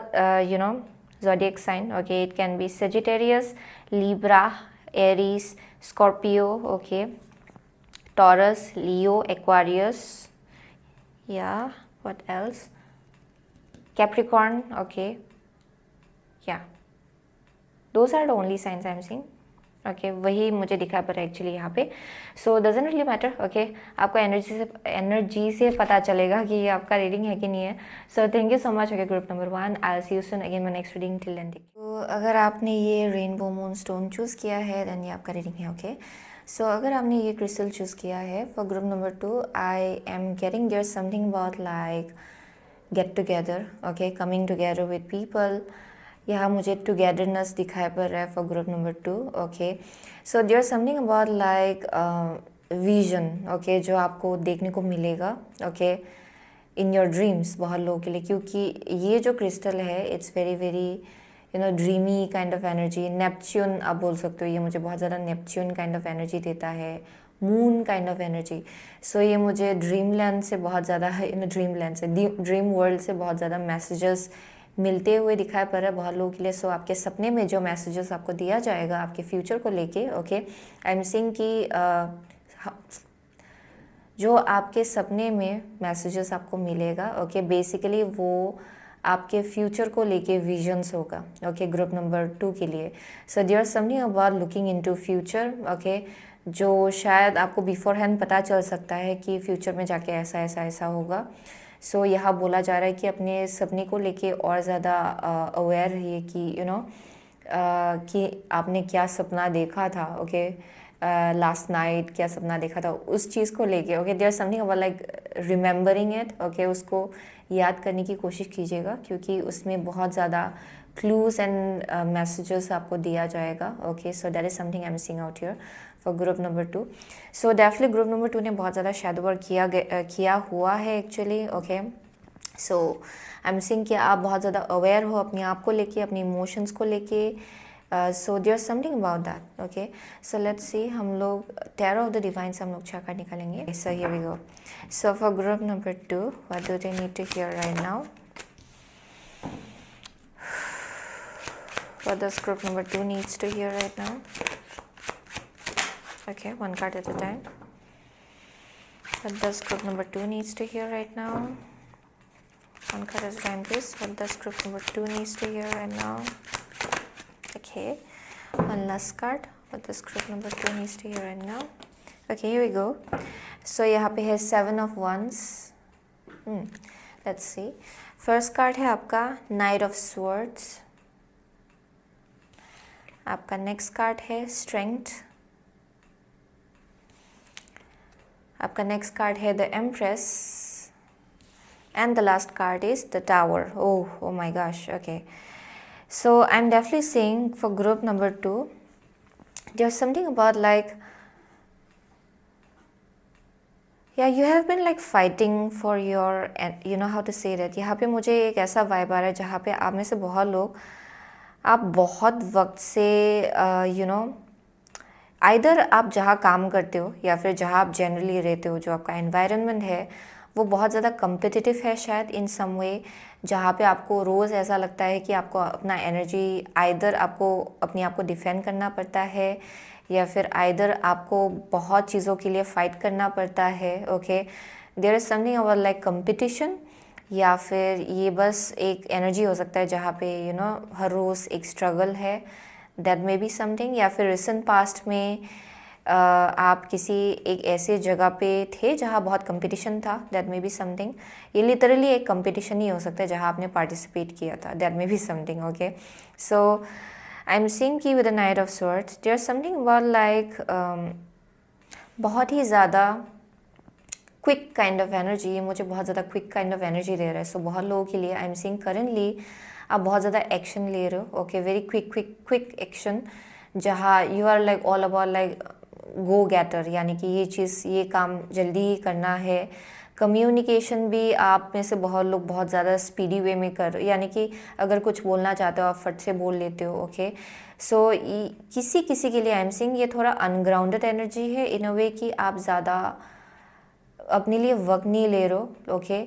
zodiac sign. Okay, it can be Sagittarius, Libra, Aries, Scorpio, okay, Taurus, Leo, Aquarius, या what else, Capricorn. Okay, yeah those are the only signs I am seeing. Okay, वही मुझे दिखा पड़ रहा है actually यहाँ पे. सो डजंट रियली मैटर. ओके, आपको एनर्जी से पता चलेगा कि ये आपका रीडिंग है कि नहीं है. So thank you so much. Okay, group number 1, I will see you soon again my next reading. Till then, तो अगर आपने ये रेनबो मून स्टोन चूज़ किया है देन ये आपका रीडिंग है. ओके, सो अगर आपने ये क्रिस्टल चूज़ किया है for group number 2, I am getting there something about like get together. Okay, coming together with people यहाँ मुझे टुगेदरनेस दिखाई पड़ रहा है for group number 2. Okay, so there something about like vision. Okay, जो आपको देखने को मिलेगा ओके इन योर ड्रीम्स बहुत लोगों के लिए, क्योंकि ये जो क्रिस्टल है it's very very dreamy kind of energy. Neptune आप बोल सकते हो, ये मुझे बहुत ज़्यादा नेपच्यून काइंड ऑफ एनर्जी देता है, मून काइंड ऑफ एनर्जी. सो ये मुझे ड्रीम लैंड से बहुत ज़्यादा ड्रीम लैंड से ड्रीम वर्ल्ड से बहुत ज़्यादा मैसेजेस मिलते हुए दिखाई पड़ रहा है बहुत लोगों के लिए. सो आपके सपने में जो मैसेजेस आपको दिया जाएगा आपके फ्यूचर को लेके, ओके, आई एम सीइंग कि जो आपके सपने में मैसेजेस आपको मिलेगा ओके बेसिकली वो आपके फ्यूचर को लेके विजन्स होगा. ओके, ग्रुप नंबर 2 के लिए. So there something about looking into future. Okay, जो शायद आपको बिफोर हैंड पता चल सकता है कि फ्यूचर में जाके ऐसा ऐसा ऐसा होगा. सो यहाँ बोला जा रहा है कि अपने सपने को लेके और ज़्यादा अवेयर रहिए कि कि आपने क्या सपना देखा था. ओके, लास्ट नाइट क्या सपना देखा था उस चीज़ को लेके. Okay, there something about like remembering it. Okay, उसको याद करने की कोशिश कीजिएगा क्योंकि उसमें बहुत ज़्यादा क्लूज एंड मैसेजेस आपको दिया जाएगा. Okay, so that is something I am seeing out here for group number 2. So definitely group number 2 ने बहुत ज़्यादा शैडो वर्क किया हुआ है actually. Okay, so I am seeing कि आप बहुत ज़्यादा अवेयर हो अपने आप को लेके, अपने इमोशंस को लेके. So there something about that. Okay, so let's see हम लोग टैरो ऑफ द डिवाइन से हम लोग क्या निकालेंगे. So here we go. So for group number 2 what do they need to hear right now. What does group number 2 needs to hear right now? Okay, one card at a time. What does group number 2 needs to hear right now? One card at a time, please. What does group number 2 needs to hear right now? Okay, one last card. What does group number 2 needs to hear right now? Okay, here we go. So यहाँ पे है 7 of Wands. Let's see. First card है आपका Knight of Swords. आपका next card है strength. आपका next card है the empress and the last card is the tower. Oh my gosh. Okay, so I am definitely saying for group number 2 there is something about like you have been like fighting for your, how to say that. यहाँ पे मुझे एक ऐसा vibe आ रहा है जहाँ पे आप में से बहुत लोग आप बहुत वक्त से आइदर आप जहाँ काम करते हो या फिर जहाँ आप जनरली रहते हो, जो आपका एनवायरनमेंट है वो बहुत ज़्यादा कम्पिटिटिव है शायद इन सम वे, जहाँ पे आपको रोज़ ऐसा लगता है कि आपको अपना एनर्जी आइदर आपको अपने आप को डिफेंड करना पड़ता है या फिर आइदर आपको बहुत चीज़ों के लिए फ़ाइट करना पड़ता है. Okay, there is something about like competition, या फिर ये बस एक एनर्जी हो सकता है जहाँ पे हर रोज़ एक स्ट्रगल है. That may be something. या फिर रिसेंट पास्ट में आप किसी एक ऐसे जगह पे थे जहाँ बहुत कंपटीशन था. That may be something. ये लिटरली एक कंपटीशन ही हो सकता है जहाँ आपने पार्टिसिपेट किया था. That may be something. Okay, so I am seeing कि with the knight of swords there is something about like बहुत ही ज़्यादा क्विक काइंड ऑफ एनर्जी. ये मुझे बहुत ज़्यादा क्विक काइंड ऑफ एनर्जी दे रहा है. सो बहुत लोगों के लिए आई एम सीइंग करेंटली आप बहुत ज़्यादा एक्शन ले रहे हो. ओके, वेरी क्विक एक्शन, जहाँ you are like all about like go getter, यानी कि ये चीज़ ये काम जल्दी ही करना है. कम्युनिकेशन भी आप में से बहुत लोग बहुत ज़्यादा स्पीडी वे में कर, यानी कि अगर कुछ बोलना चाहते हो आप फट से बोल लेते हो. ओके, सो किसी के लिए आई एम सीइंग ये थोड़ा अनग्राउंडेड एनर्जी है इन अ वे कि आप ज़्यादा अपने लिए वक्त नहीं ले रहे हो. ओके,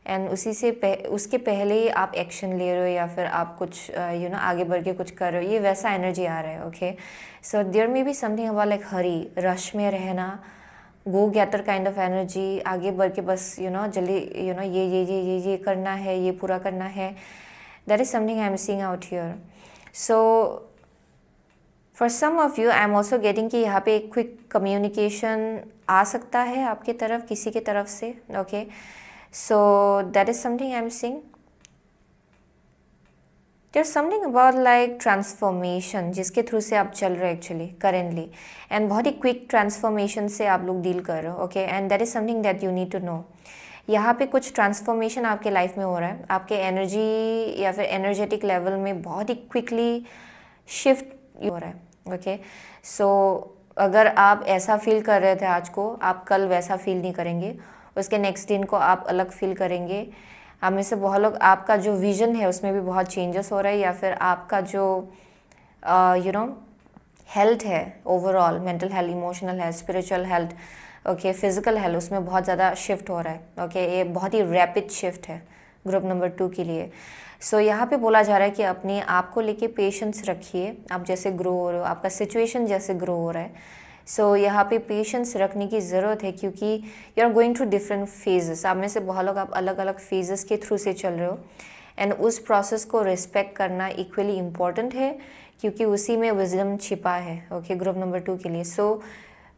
एंड उसके पहले ही आप एक्शन ले रहे हो या फिर आप कुछ आगे बढ़ के कुछ कर रहे हो. ये वैसा एनर्जी आ रहा है. Okay, so there may be something about like hurry, rush में रहना, go getter kind of energy. आगे बढ़ के बस जल्दी ये करना है, ये पूरा करना है. That is something I am seeing out here. So for some of you I am also getting कि यहाँ पे एक क्विक कम्युनिकेशन आ सकता है आपकी तरफ, किसी की तरफ से. Okay, so that is something I am seeing. There is something about like transformation जिसके थ्रू से आप चल रहे हो एक्चुअली करेंटली, एंड बहुत ही क्विक ट्रांसफॉर्मेशन से आप लोग डील कर रहे हो. Okay, and that is something that you need to know. यहाँ पे कुछ ट्रांसफॉर्मेशन आपके लाइफ में हो रहा है, आपके एनर्जी या फिर एनर्जेटिक लेवल में बहुत ही क्विकली शिफ्ट हो रहा है। ओके, सो अगर आप ऐसा फील कर रहे थे आज को, आप कल वैसा फील नहीं करेंगे, उसके नेक्स्ट दिन को आप अलग फील करेंगे। आप में से बहुत लोग, आपका जो विजन है उसमें भी बहुत चेंजेस हो रहा है, या फिर आपका जो हेल्थ है, overall mental health, emotional health, spiritual health, okay, physical health, उसमें बहुत ज़्यादा शिफ्ट हो रहा है। ओके, ये बहुत ही रैपिड शिफ्ट है ग्रुप नंबर 2 के लिए। सो यहाँ पे बोला जा रहा है कि अपने आप को लेके पेशेंस रखिए। आप जैसे ग्रो हो रहे हो, आपका सिचुएशन जैसे ग्रो हो रहा है, सो यहाँ पे पेशेंस रखने की ज़रूरत है, क्योंकि you are going through different phases. आप में से बहुत लोग आप अलग अलग फेजेस के थ्रू से चल रहे हो, एंड उस प्रोसेस को रिस्पेक्ट करना इक्वली इम्पॉर्टेंट है, क्योंकि उसी में विजडम छिपा है। ओके, ग्रुप नंबर 2 के लिए। सो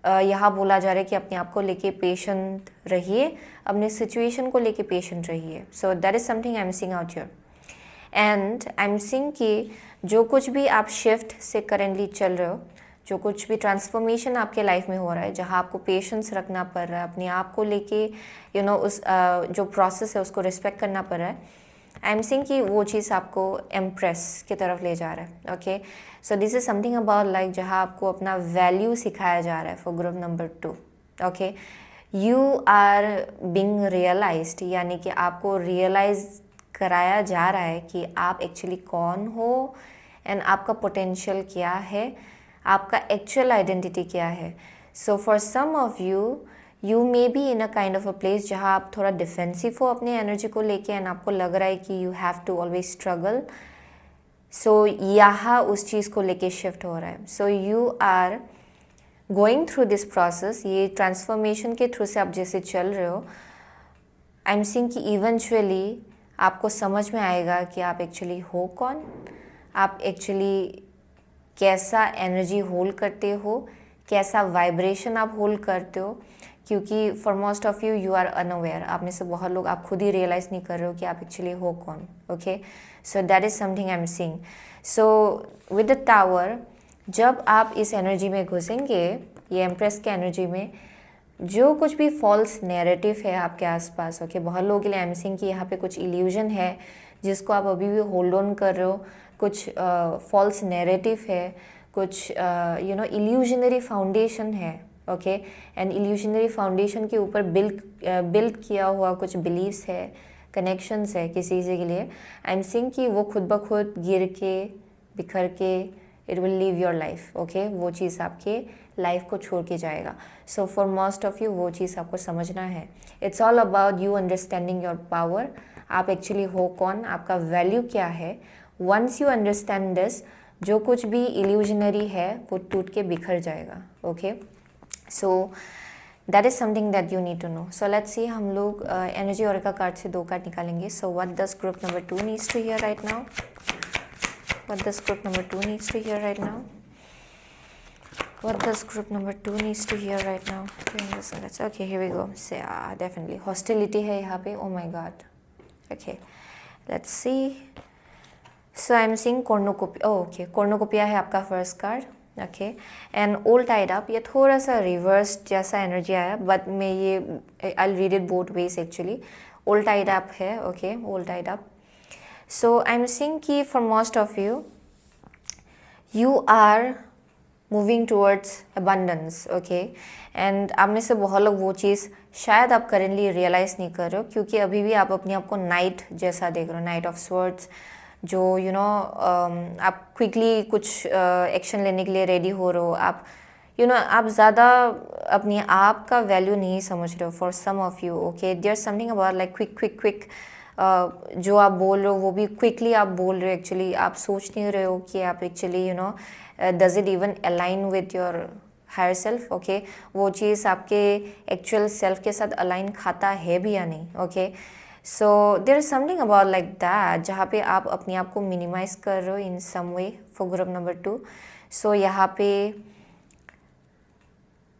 यहाँ बोला जा रहा है कि अपने आप को लेके पेशेंट रहिए, अपने सिचुएशन को लेके पेशेंट रहिए। सो that is something I am seeing out here. And I am seeing कि जो कुछ भी आप शिफ्ट से करेंटली चल रहे हो, जो कुछ भी ट्रांसफॉर्मेशन आपके लाइफ में हो रहा है, जहाँ आपको पेशेंस रखना पड़ रहा है, अपने आप को लेके उस जो प्रोसेस है उसको रिस्पेक्ट करना पड़ रहा है, आई एम सीइंग कि वो चीज़ आपको एम्प्रेस की तरफ ले जा रहा है। Okay, so this is something about like जहाँ आपको अपना वैल्यू सिखाया जा रहा है for group number 2। Okay, you are being realized, यानी कि आपको रियलाइज कराया जा रहा है कि आप एक्चुअली कौन हो, एंड आपका पोटेंशियल क्या है, आपका एक्चुअल आइडेंटिटी क्या है। So for some of you may be in a kind of a place जहाँ आप थोड़ा डिफेंसिव हो अपने एनर्जी को लेके, एंड आपको लग रहा है कि you have to always struggle. So यहाँ उस चीज़ को लेके शिफ्ट हो रहा है। So you are going through this process, ये ट्रांसफॉर्मेशन के थ्रू से आप जैसे चल रहे हो, आई एम सीइंग कि इवेंचुअली आपको समझ में आएगा कि आप एक्चुअली हो कौन, आप एक्चुअली कैसा एनर्जी होल्ड करते हो, कैसा वाइब्रेशन आप होल्ड करते हो, क्योंकि for most of you are unaware. आप में से बहुत लोग आप खुद ही रियलाइज़ नहीं कर रहे हो कि आप एक्चुअली हो कौन। Okay, so that is something I am seeing. So with the tower, जब आप इस एनर्जी में घुसेंगे, ये एम्प्रेस के एनर्जी में, जो कुछ भी फॉल्स नैरेटिव है आपके आसपास, ओके, बहुत लोगों के लिए आई एम सीइंग कि यहाँ पे कुछ इल्यूजन है जिसको आप अभी भी होल्ड ऑन कर रहे हो, कुछ फॉल्स नैरेटिव है, कुछ इल्यूजनरी फाउंडेशन है। ओके, एंड इल्यूजनरी फाउंडेशन के ऊपर बिल्ड किया हुआ कुछ बिलीव्स है, कनेक्शंस है किसी चीज़ के लिए। आई एम सीइंग कि वो खुद ब खुद गिर के, बिखर के, it will leave your life. Okay, वो चीज़ आपके लाइफ को छोड़ के जाएगा। सो फॉर मोस्ट ऑफ यू वो चीज़ आपको समझना है। It's all about you understanding your power, आप एक्चुअली हो कौन, आपका वैल्यू क्या है। वंस यू अंडरस्टैंड दिस, जो कुछ भी इल्यूजनरी है वो टूट के बिखर जाएगा। Okay, so that is something that you need to know. So let's see, हम लोग एनर्जी ओरेकल कार्ड से 2 कार्ड निकालेंगे। So what does group number 2 needs to hear right now? What does group number 2 needs to hear right now? What does group number 2 needs to hear right now? Okay, here we go. So, definitely. Hostility है यहाँ पे. Oh my God. Okay, let's see. So, I'm seeing cornucopia. Oh, okay. Cornucopia है आपका first card. Okay. And all tied up. ये थोड़ा सा reverse जैसा energy आया. But मैं ये I'll read it both ways actually. All tied up है. Okay. All tied up. So I'm seeing कि for most of you, you are moving towards abundance, okay? And आप में से बहुत लोग वो चीज़ शायद आप करेंटली रियलाइज़ नहीं कर रहे हो, क्योंकि अभी भी आप अपने आप को नाइट जैसा देख रहे हो, नाइट ऑफ स्वर्ड्स, जो आप क्विकली कुछ एक्शन लेने के लिए रेडी हो रहे हो, आप आप ज़्यादा अपने आप का वैल्यू नहीं समझ रहे हो for some of you. Okay, there something about like quick जो आप बोल रहे हो वो भी क्विकली आप बोल रहे हो, एक्चुअली आप सोच नहीं रहे हो कि आप actually does it even align with your higher self. Okay, वो चीज़ आपके एक्चुअल सेल्फ के साथ अलाइन खाता है भी या नहीं। Okay, so there is something about like that, जहाँ पे आप अपने आप को मिनिमाइज कर रहे हो in some way for group number 2। सो यहाँ पे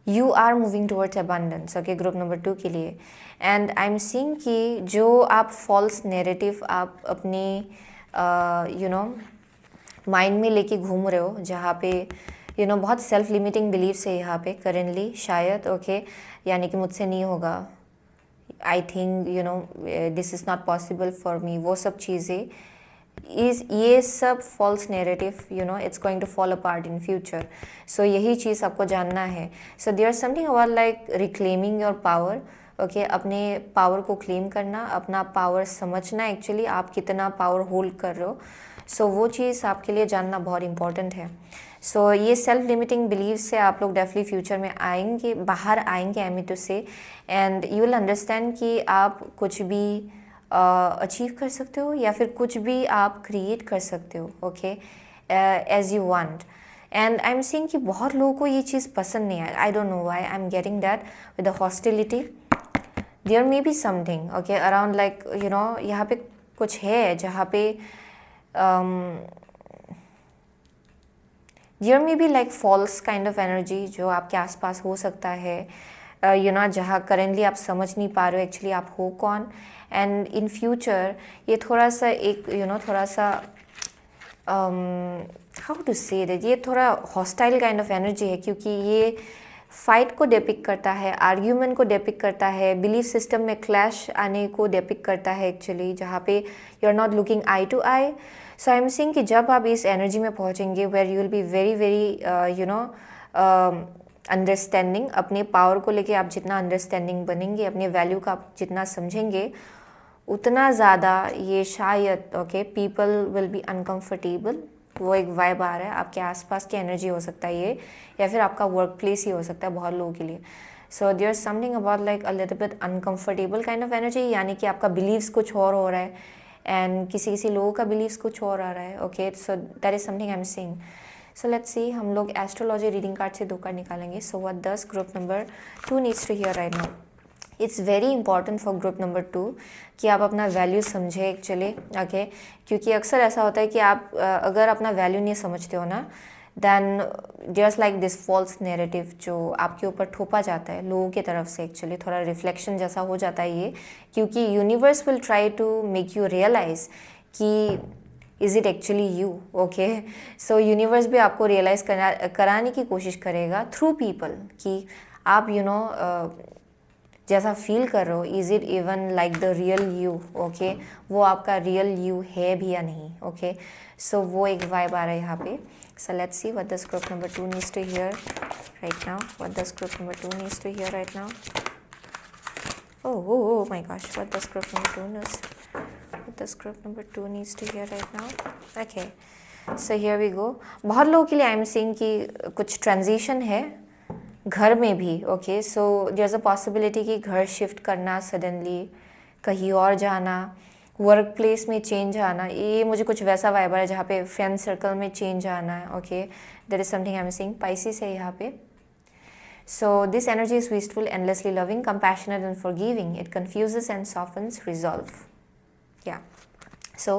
you are moving towards abundance, okay, group number 2 के लिए। एंड आई एम सीइंग कि जो आप फॉल्स नैरेटिव आप अपनी माइंड में लेके घूम रहे हो, जहाँ पे बहुत सेल्फ लिमिटिंग बिलीव्स है यहाँ पे करेंटली शायद। ओके, यानी कि मुझसे नहीं होगा, I think you know this is not possible for me, वो सब चीज़ें ये सब false narrative, you know, it's going to fall apart in future. So यही चीज़ आपको जानना है. So there something about like reclaiming your power. Okay, अपने पावर को क्लेम करना, अपना पावर समझना, एक्चुअली आप कितना पावर होल्ड कर रहे हो. सो वो चीज़ आपके लिए जानना बहुत इंपॉर्टेंट है. सो ये सेल्फ लिमिटिंग बिलीव से आप लोग डेफिनेटली फ्यूचर में आएंगे, बाहर आएंगे, आई मीन टू से, एंड यू विल अंडरस्टैंड कि आप कुछ भी अचीव कर सकते हो या फिर कुछ भी आप क्रिएट कर सकते हो. Okay, as you want. And I am seeing कि बहुत लोगों को ये चीज़ पसंद नहीं है. I don't know why I am getting that with the hostility. There may be something okay around like you know, यहाँ पे कुछ है जहाँ पे there may be like false kind of energy जो आपके आसपास हो सकता है, यू नो, जहाँ करेंटली आप समझ नहीं पा रहे हो एक्चुअली आप हो कौन. एंड इन फ्यूचर ये थोड़ा सा एक यू नो थोड़ा सा हाउ टू से दैट, ये थोड़ा हॉस्टाइल काइंड ऑफ एनर्जी है, क्योंकि ये फाइट को डेपिक करता है, आर्ग्यूमेंट को डेपिक करता है, बिलीफ सिस्टम में क्लैश आने को डेपिक करता है एक्चुअली, जहाँ पे you are not looking eye to eye. So I am seeing कि जब आप इस एनर्जी में पहुँचेंगे where you will be very very you know understanding, अपने पावर को लेके आप जितना अंडरस्टैंडिंग बनेंगे, अपने वैल्यू का आप जितना समझेंगे, उतना ज़्यादा ये शायद okay people will be uncomfortable. वो एक वाइब आ रहा है, आपके आसपास की एनर्जी हो सकता है ये, या फिर आपका वर्क प्लेस ही हो सकता है बहुत लोगों के लिए. So there something about like a little bit uncomfortable kind of energy, यानी कि आपका बिलीव्स कुछ और हो रहा है एंड किसी किसी लोगों का बिलीव्स कुछ और आ रहा है. Okay, so that is something I am seeing. So let's see, हम लोग एस्ट्रोलॉजी रीडिंग कार्ड से 2 कार्ड निकालेंगे. So what does group number 2 needs to hear right now. It's very important for group number 2 कि आप अपना value समझे actually. Okay, क्योंकि अक्सर ऐसा होता है कि आप अगर अपना वैल्यू नहीं समझते हो ना, then just like this false narrative जो आपके ऊपर थोपा जाता है लोगों की तरफ से, एक्चुअली थोड़ा रिफ्लेक्शन जैसा हो जाता है ये, क्योंकि universe will try to make you realize कि is it actually you. Okay, so universe भी आपको रियलाइज़ कराने की कोशिश करेगा थ्रू पीपल कि आप यू नो जैसा फील कर रहे हो, is it even like the real you. Okay, वो आपका रियल यू है भी या नहीं. ओके, सो वो एक वाइब आ रहा है यहाँ पे. So let's see what does group number 2 needs to hear right now. What does group number 2 needs to hear right now. Oh my gosh, what does group number 2 needs? What does group number 2 needs to hear right now? Okay, so here we go. बहुत लोगों के लिए I am seeing कि कुछ transition है घर में भी. Okay, so there is a possibility कि घर शिफ्ट करना सडनली, कहीं और जाना, वर्क प्लेस में चेंज आना. ये मुझे कुछ वैसा वाइब है जहाँ पे फ्रेंड सर्कल में चेंज आना है. Okay, that is something I am seeing. Pisces है यहाँ पे. So this energy is wistful, endlessly loving, compassionate and forgiving. It confuses and softens resolve. Yeah. So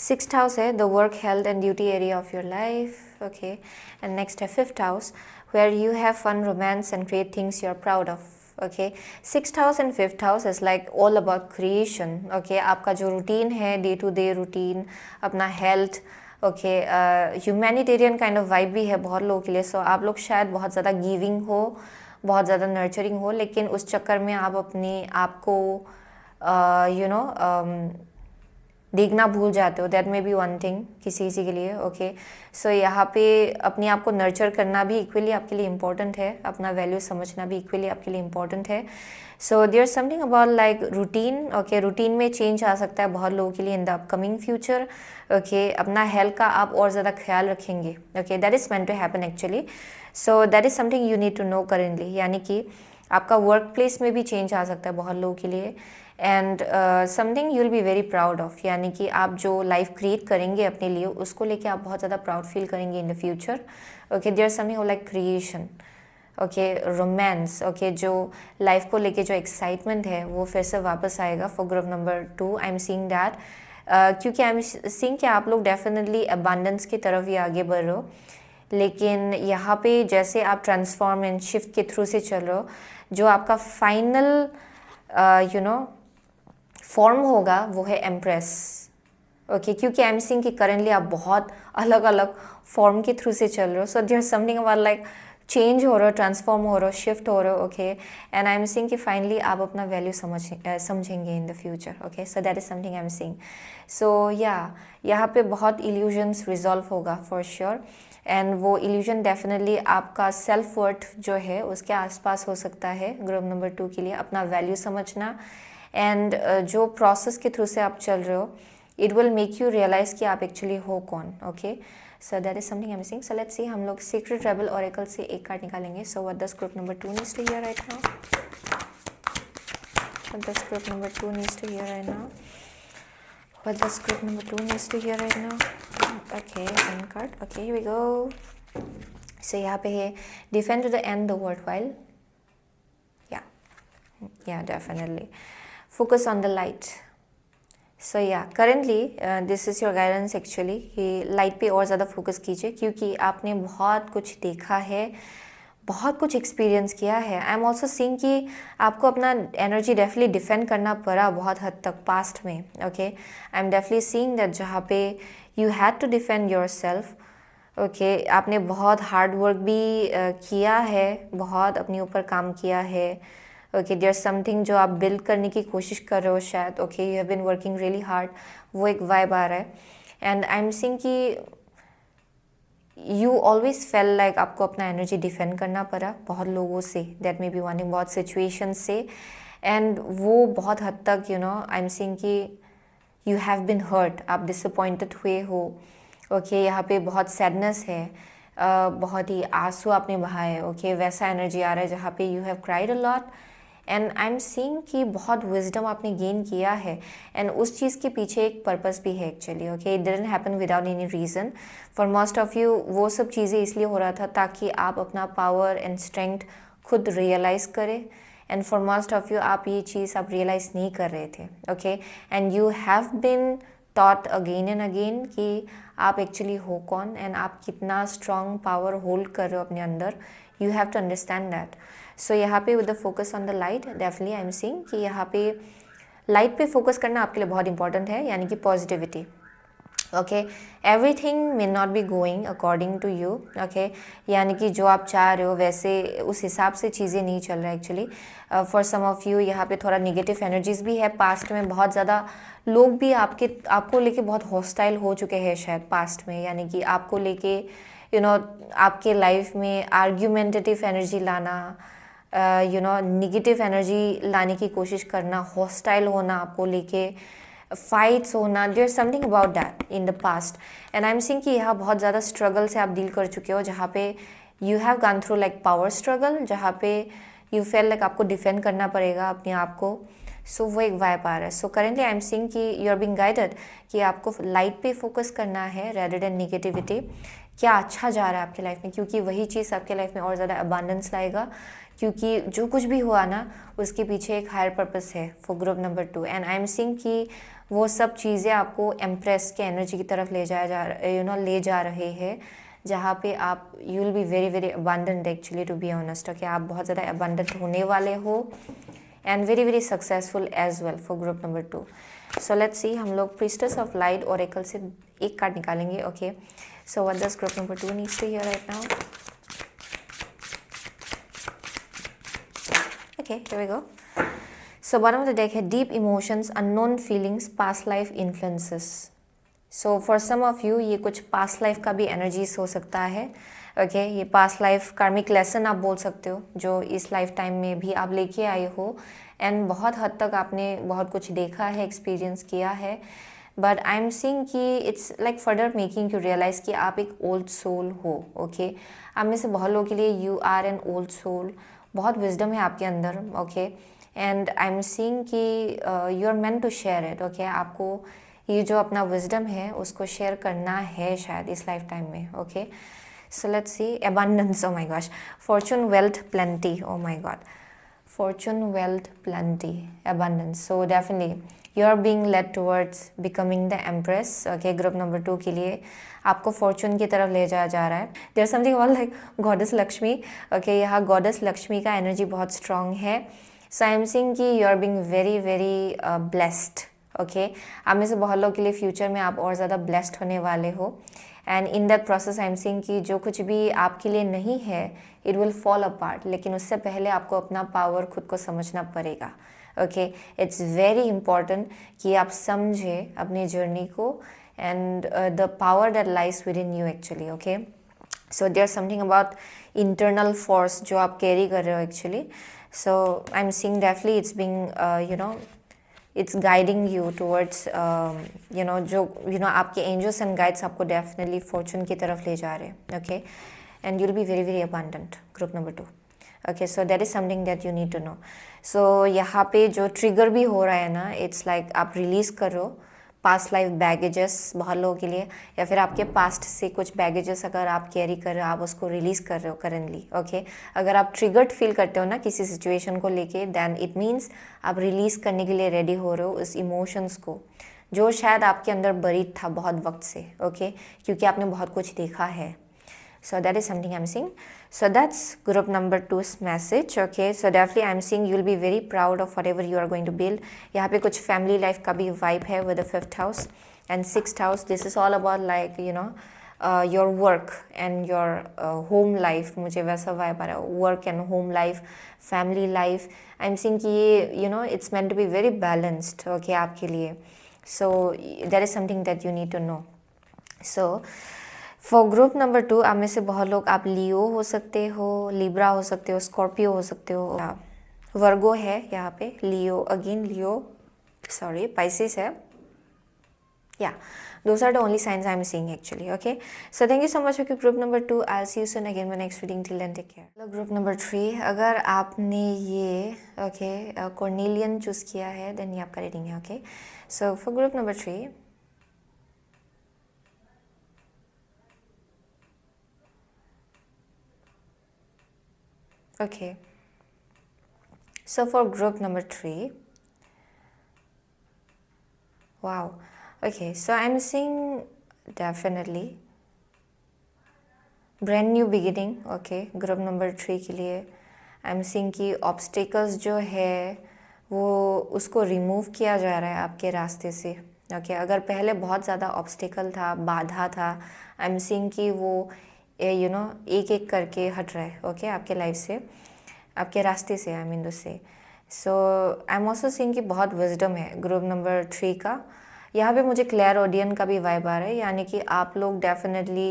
6th house है the work, health and duty area of your life. Okay. And next है 5th house where you have fun, romance and create things you're proud of. Okay. 6th house and 5th house is like all about creation. Okay. आपका जो routine है, day to day routine, अपना health, okay, humanitarian kind of vibe भी है बहुत लोगों के लिए. सो आप लोग शायद बहुत ज़्यादा गिविंग हो, बहुत ज़्यादा नर्चरिंग हो, लेकिन उस चक्कर में आप अपने आप को यू नो देखना भूल जाते हो. That may be one thing किसी किसी के लिए. ओके, सो यहाँ पे अपने आप को नर्चर करना भी इक्वली आपके लिए इम्पोर्टेंट है, अपना वैल्यू समझना भी इक्वली आपके लिए इम्पोर्टेंट है. So there something about like routine. Okay, routine में चेंज आ सकता है बहुत लोगों के लिए in the upcoming future. Okay, अपना हेल्थ का आप और ज़्यादा ख्याल रखेंगे. Okay, that is meant to happen actually. So that is something you need to know currently, यानी कि आपका वर्क प्लेस में भी चेंज आ सकता है बहुत लोगों के लिए. And something you will be very proud of, यानी कि आप जो लाइफ क्रिएट करेंगे अपने लिए उसको लेके आप बहुत ज़्यादा प्राउड फील करेंगे in the future. Okay, there something like creation. Okay, romance. Okay, जो लाइफ को लेके जो एक्साइटमेंट है वो फिर से वापस आएगा for group number 2. I am seeing that क्योंकि आई एम सीइंग कि आप लोग डेफिनेटली अबांडेंस की तरफ ही आगे बढ़ रहे हो, लेकिन यहाँ पे जैसे आप ट्रांसफॉर्म एंड शिफ्ट के थ्रू से चल रहे हो, जो आपका फाइनल यू नो फॉर्म होगा वो है एम्प्रेस. ओके, क्योंकि आई एम सीइंग कि करेंटली आप बहुत अलग अलग फॉर्म के थ्रू से चल रहे हो. So there something about like change हो रहे हो, ट्रांसफॉर्म हो रहे हो, शिफ्ट हो रहे हो, okay. And I am seeing कि फाइनली आप अपना वैल्यू समझेंगे in the future, okay. So that is something I am seeing. So yeah यहाँ पे बहुत इल्यूजन्स रिजॉल्व होगा फॉर श्योर, एंड वो इल्यूजन डेफिनेटली आपका सेल्फ वर्थ जो है उसके आसपास हो सकता है। ग्रुप नंबर 2 के लिए अपना वैल्यू समझना एंड जो प्रोसेस के थ्रू से आप चल रहे हो, it will make you realize कि आप एक्चुअली हो कौन, okay. So that is something I am seeing. So let's see, हम लोग सीक्रेट रेबल ऑरेकल से एक कार्ड निकालेंगे। So what does group number 2 needs to hear right now? What does group number 2 needs to hear right now? What does group number 2 needs to hear right now? Okay, one card. Okay, here we go. So यहाँ पे है defend to the end the worthwhile. Yeah, definitely. Focus on the light. So yeah, currently this is your guidance actually कि light पे और ज़्यादा focus कीजिए, क्योंकि आपने बहुत कुछ देखा है, बहुत कुछ एक्सपीरियंस किया है। आई एम ऑल्सो सीइंग कि आपको अपना एनर्जी डेफिनेटली डिफेंड करना पड़ा बहुत हद तक पास्ट में, okay. I am definitely seeing that जहाँ पे you had to defend your self, okay. आपने बहुत हार्ड वर्क भी किया है, बहुत अपने ऊपर काम किया है, ओके। देयर समथिंग जो आप बिल्ड करने की कोशिश कर रहे हो शायद, okay. You have been working really hard, वो एक वाइब आ रहा है। एंड आई एम सीइंग कि यू ऑलवेज फेल लाइक आपको अपना एनर्जी डिफेंड करना पड़ा बहुत लोगों से, दैट मे बी वांटिंग, बहुत सिचुएशन से, एंड वो बहुत हद तक you know I am seeing कि यू हैव बिन हर्ट, आप डिसअपॉइंटेड हुए हो, ओके। यहाँ पे बहुत सैडनेस है, बहुत ही आंसू आपने बहाए, ओके। वैसा एनर्जी आ रहा है जहाँ पे you have cried a lot, and I am seeing कि बहुत विजडम आपने गेन किया है, एंड उस चीज़ के पीछे एक पर्पस भी है actually, okay. It didn't happen without any reason. For most of you वो सब चीज़ें इसलिए हो रहा था ताकि आप अपना पावर एंड स्ट्रेंथ खुद रियलाइज़ करें, and for most of you आप ये चीज़ आप रियलाइज़ नहीं कर रहे थे, okay. And you have been taught again and again कि आप एक्चुअली हो कौन, एंड आप कितना स्ट्रॉन्ग पावर होल्ड कर रहे हो अपने अंदर, you have to understand that. So यहाँ पे with the focus on the light, definitely I am seeing कि यहाँ पे लाइट पे फोकस करना आपके लिए बहुत इंपॉर्टेंट है, यानी कि positivity, okay. Everything may not be going according to you, okay. यानी कि जो आप चाह रहे हो वैसे उस हिसाब से चीज़ें नहीं चल रहा है actually. For some of you यहाँ पे थोड़ा निगेटिव एनर्जीज भी है, पास्ट में बहुत ज़्यादा लोग भी आपको लेके बहुत हॉस्टाइल हो चुके हैं शायद पास्ट में, यानी कि आपको लेके यू नो आपके लाइफ में आर्ग्यूमेंटेटिव एनर्जी लाना, यू नो निगेटिव एनर्जी लाने की कोशिश करना, हॉस्टाइल होना, आपको लेके फाइट्स होना, there something about that in the past. And I am seeing कि यहाँ बहुत ज़्यादा स्ट्रगल से आप डील कर चुके हो, जहाँ पे you have gun through like power struggle, जहाँ पे यू फेल लाइक आपको डिफेंड करना पड़ेगा अपने आप को। सो वो एक वाइब आ रहा है। So currently I am seeing कि यू आर बीइंग गाइडेड कि आपको लाइट पे फोकस करना है रेदर देन निगेटिविटी। क्या अच्छा जा रहा है आपके लाइफ में, क्योंकि वही चीज़ आपके लाइफ में और ज़्यादा अबांडेंस लाएगा, क्योंकि जो कुछ भी हुआ ना उसके पीछे एक हायर पर्पस है for group number 2। And I am seeing कि वो सब चीज़ें आपको एम्प्रेस के एनर्जी की तरफ ले जा रहे हैं, जहाँ पे आप you will be very very abundant actually, to be honest, okay. आप बहुत ज़्यादा अबांडेंट होने वाले हो, and very very successful as well for group number 2। So let's see, हम लोग प्रीस्टेस ऑफ लाइट ओरेकल से एक कार्ड निकालेंगे, okay. So what does group number 2 needs to hear right now? Okay, here we go. So bottom of the deck है deep emotions, unknown feelings, past life influences. So for some of you ये कुछ past life का भी energies हो सकता है, okay? ये past life karmic lesson आप बोल सकते हो, जो इस लाइफ टाइम में भी आप लेके आए हो, एंड बहुत हद तक आपने बहुत कुछ देखा है, एक्सपीरियंस किया है, बट आई एम सीइंग कि it's like further making you realize कि आप एक ओल्ड सोल हो, ओके। आप में से बहुत लोगों के लिए you are an old soul, बहुत विजडम है आपके अंदर, okay. And I am seeing कि you are meant to share it, okay. आपको ये जो अपना विजडम है उसको शेयर करना है शायद इस लाइफ टाइम में, okay. So let's C, abundance, O my gosh, Fortune, wealth, plenty, oh my God, fortune, wealth, plenty, abundance. So definitely you are being led towards becoming the empress, okay। Group number 2 के लिए आपको Fortune की तरफ ले जाया जा रहा है। There something all like goddess Lakshmi, okay. यहाँ गॉडेस लक्ष्मी का एनर्जी बहुत स्ट्रांग है। सो आई एम सीइंग कि you are being very very blessed, okay. आप में से बहुत लोगों के लिए फ्यूचर में आप और ज़्यादा ब्लेस्ड होने वाले हो, and in that process I am seeing कि जो कुछ भी आपके लिए नहीं है इट विल फॉल अपार्ट, लेकिन उससे पहले आपको अपना पावर खुद को समझना पड़ेगा। ओके, इट्स वेरी इंपॉर्टेंट कि आप समझें अपनी जर्नी को and the power that lies within you actually. Okay, so there something about internal force जो आप कैरी कर रहे हो actually. So I am seeing definitely it's being you know it's guiding you towards जो आपके angels and guides आपको definitely fortune की तरफ ले जा रहे हैं। Okay, and you will be very very abundant, group number 2। Okay, so that is something that you need to know. So यहाँ पे जो ट्रिगर भी हो रहा है ना, इट्स लाइक आप रिलीज कर रहे हो पास्ट लाइफ बैगेजेस बहुत लोगों के लिए, या फिर आपके पास्ट से कुछ बैगेजेस अगर आप कैरी कर रहे हो, आप उसको रिलीज कर रहे हो करेंटली। ओके, अगर आप ट्रिगर्ड फील करते हो ना किसी सिचुएशन को लेके, देन इट मीन्स आप रिलीज करने के लिए रेडी हो रहे हो उस इमोशंस को जो शायद आपके अंदर बरीड था बहुत वक्त से। ओके, क्योंकि आपने बहुत कुछ देखा है। So that is something I'm seeing. So that's group number 2's message. Okay, so definitely I'm seeing you'll be very proud of whatever you are going to build. यहाँ पे कुछ family life का भी vibe है with the 5th house and 6th house. This is all about like your work and your home life. मुझे वैसा vibe आ रहा है, work and home life, family life. I'm seeing कि ये it's meant to be very balanced. Okay, आपके लिए. So that is something that you need to know. So for group number 2, आप में से बहुत लोग आप लियो हो सकते हो, लिब्रा हो सकते हो, स्कॉर्पियो हो सकते हो, वर्गो है यहाँ पे, Leo again, Leo sorry Pisces है, या those are the only signs I am seeing actually. Okay, so thank you so much for group number 2। I see you soon again my next reading, till then take care. Hello group number 3, अगर आपने ये कॉर्नेलियन choose किया है then ये आपका reading है। Okay, so for group number 3, okay, so for group number 3, wow, okay, so I'm seeing definitely brand new beginning. okay, group number 3 के लिए I'm seeing कि obstacles जो है वो उसको रिमूव किया जा रहा है आपके रास्ते से। okay, अगर पहले बहुत ज़्यादा obstacle था, बाधा था, I'm seeing कि वो एक एक करके हट रहा है। okay, आपके लाइफ से, आपके रास्ते से, आई मीन से। सो आई एम ऑल्सो सीइंग कि बहुत विजडम है ग्रुप नंबर 3 का। यहाँ पे मुझे क्लियर ऑडियन का भी वाइब आ रहा है, यानी कि आप लोग definitely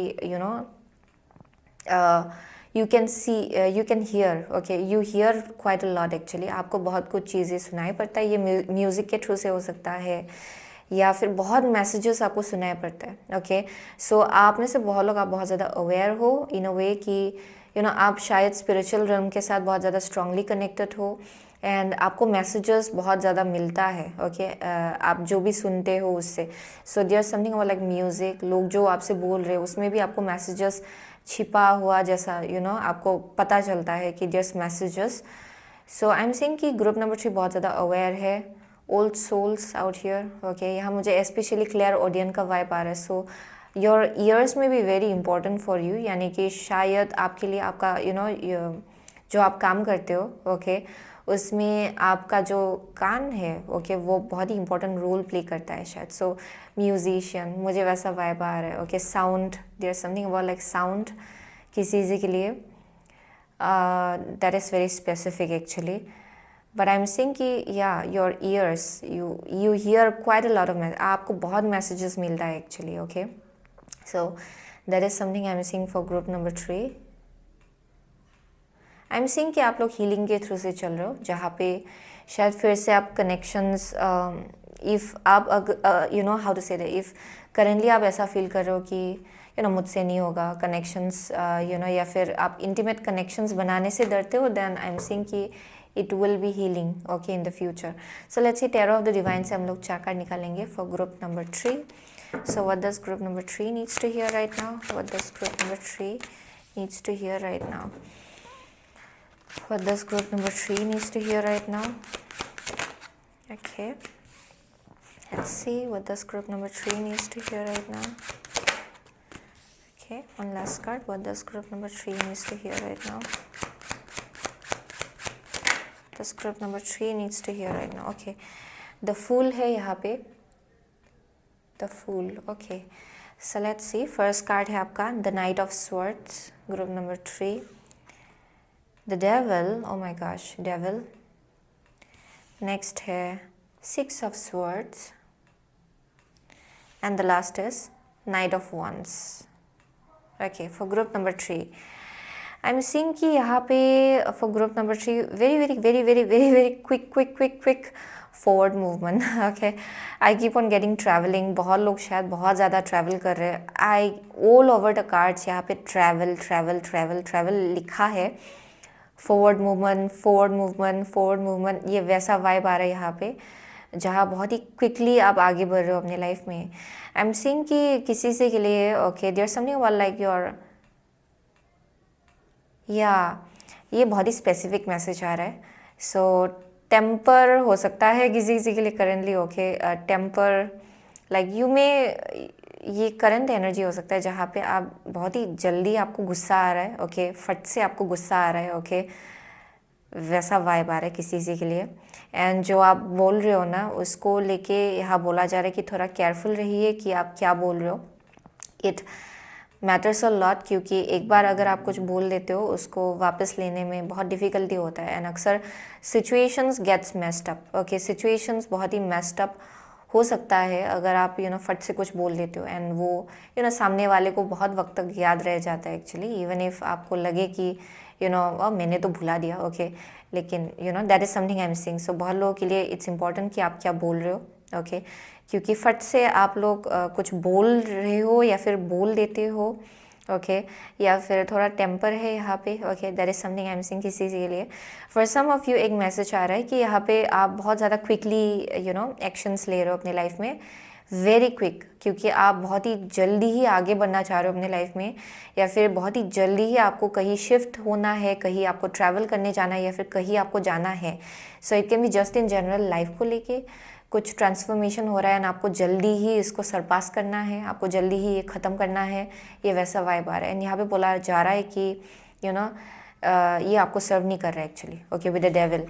you can see, you can hear, okay, you hear quite a lot actually. आपको बहुत कुछ चीज़ें सुनाई पड़ता है, ये म्यूज़िक के थ्रू से हो सकता है, या फिर बहुत मैसेजेस आपको सुनाई पड़ता है। ओके, सो आप में से बहुत लोग आप बहुत ज़्यादा अवेयर हो इन अ वे कि आप शायद स्पिरिचुअल रम के साथ बहुत ज़्यादा स्ट्रांगली कनेक्टेड हो, एंड आपको मैसेजेस बहुत ज़्यादा मिलता है। ओके, आप जो भी सुनते हो उससे। So there something about like music, लोग जो आपसे बोल रहे हैं उसमें भी आपको मैसेजेस छिपा हुआ जैसा आपको पता चलता है कि there messages. So I am seeing कि ग्रुप नंबर 3 बहुत ज़्यादा अवेयर है, old souls out here. Okay, यहाँ मुझे स्पेशली क्लियर ऑडियन का वाइब आ रहा है। सो योर ईयर्स में भी वेरी इंपॉर्टेंट फॉर यू, यानी कि शायद आपके लिए आपका जो आप काम करते हो, ओके, उसमें आपका जो कान है, ओके, वो बहुत ही इंपॉर्टेंट रोल प्ले करता है शायद। सो म्यूजिशियन, मुझे वैसा वाइब आ रहा है। Okay, sound, there something about like sound किसी चीज़ के लिए, that is very specific actually. But I am seeing कि या your ears, you hear quite a lot of message, आपको बहुत मैसेजेस मिल रहा है actually. Okay, so that is something I am seeing for group number 3। I am seeing कि आप लोग हीलिंग के थ्रू से चल रहे हो, जहाँ पे शायद फिर से आप कनेक्शंस, इफ़ आप how to say that, if currently आप ऐसा फील कर रहे हो कि मुझसे नहीं होगा कनेक्शंस, या फिर आप इंटीमेट कनेक्शंस बनाने से डरते हो, देन आई एम सीइंग कि it will be healing, okay, in the future. So let's see tarot of the divine से हम लोग 4 कार्ड निकालेंगे for group number 3। So what does group number 3 needs to hear right now? What does group number 3 needs to hear right now? What does group number 3 needs to hear right now? Okay, let's see what does group number 3 needs to hear right now. Okay, one last card. What does group number 3 needs to hear right now? Does group number 3 needs to hear right now? Okay, the Fool है यहाँ पे, the Fool. Okay, So let's see, first card है आपका the knight of swords, group number 3, the devil, oh my gosh, devil. Next है 6 of swords and the last is knight of wands. Okay, for group number 3 I am seeing कि यहाँ पे for group number 3 very very very very very very quick forward movement. Okay, I keep on getting traveling, बहुत लोग शायद बहुत ज़्यादा travel कर रहे हैं। आई ऑल ओवर द कार्ड्स यहाँ पे ट्रैवल ट्रैवल ट्रैवल ट्रैवल लिखा है। Forward movement forward movement forward movement, ये वैसा वाइब आ रहा है यहाँ पे जहाँ बहुत ही क्विकली आप आगे बढ़ रहे हो अपने लाइफ में। आई एम सीइंग कि किसी से के लिए okay there something about like your, या ये बहुत ही स्पेसिफिक मैसेज आ रहा है। सो टेम्पर हो सकता है किसी किसी के लिए currently. Okay, temper like you में ये करंट एनर्जी हो सकता है जहाँ पे आप बहुत ही जल्दी आपको गुस्सा आ रहा है। ओके, फट से आपको गुस्सा आ रहा है। ओके, वैसा वाइब आ रहा है किसी किसी के लिए। एंड जो आप बोल रहे हो ना उसको लेके यहाँ बोला जा रहा है कि थोड़ा केयरफुल रहिए कि आप क्या बोल रहे हो। इट मैटर्स अ लॉट, क्योंकि एक बार अगर आप कुछ बोल देते हो उसको वापस लेने में बहुत डिफ़िकल्टी होता है। एंड अक्सर situations gets messed up. Okay, situations बहुत ही मेस्ड अप हो सकता है अगर आप फट से कुछ बोल देते हो एंड वो सामने वाले को बहुत वक्त तक याद रह जाता है एक्चुअली, इवन इफ़ आपको लगे कि मैंने तो भुला दिया। ओके, लेकिन that is something I am seeing. So बहुत लोगों के लिए इट्स इंपॉर्टेंट कि आप क्या बोल रहे हो। ओके, क्योंकि फट से आप लोग कुछ बोल रहे हो या फिर बोल देते हो। ओके, या फिर थोड़ा टेम्पर है यहाँ पे। Okay, that is something I am seeing किसी के लिए। फॉर सम ऑफ यू एक मैसेज आ रहा है कि यहाँ पे आप बहुत ज़्यादा क्विकली एक्शंस ले रहे हो अपने लाइफ में, वेरी क्विक, क्योंकि आप बहुत ही जल्दी ही आगे बढ़ना चाह रहे हो अपने लाइफ में, या फिर बहुत ही जल्दी ही आपको कहीं शिफ्ट होना है, कहीं आपको ट्रैवल करने जाना है, या फिर कहीं आपको जाना है। So it can be just in general life को लेके कुछ ट्रांसफॉर्मेशन हो रहा है एंड आपको जल्दी ही इसको सरपास करना है, आपको जल्दी ही ये ख़त्म करना है, ये वैसा वाइब आ रहा है। एंड यहाँ पे बोला जा रहा है कि ये आपको सर्व नहीं कर रहा है actually. Okay, with the devil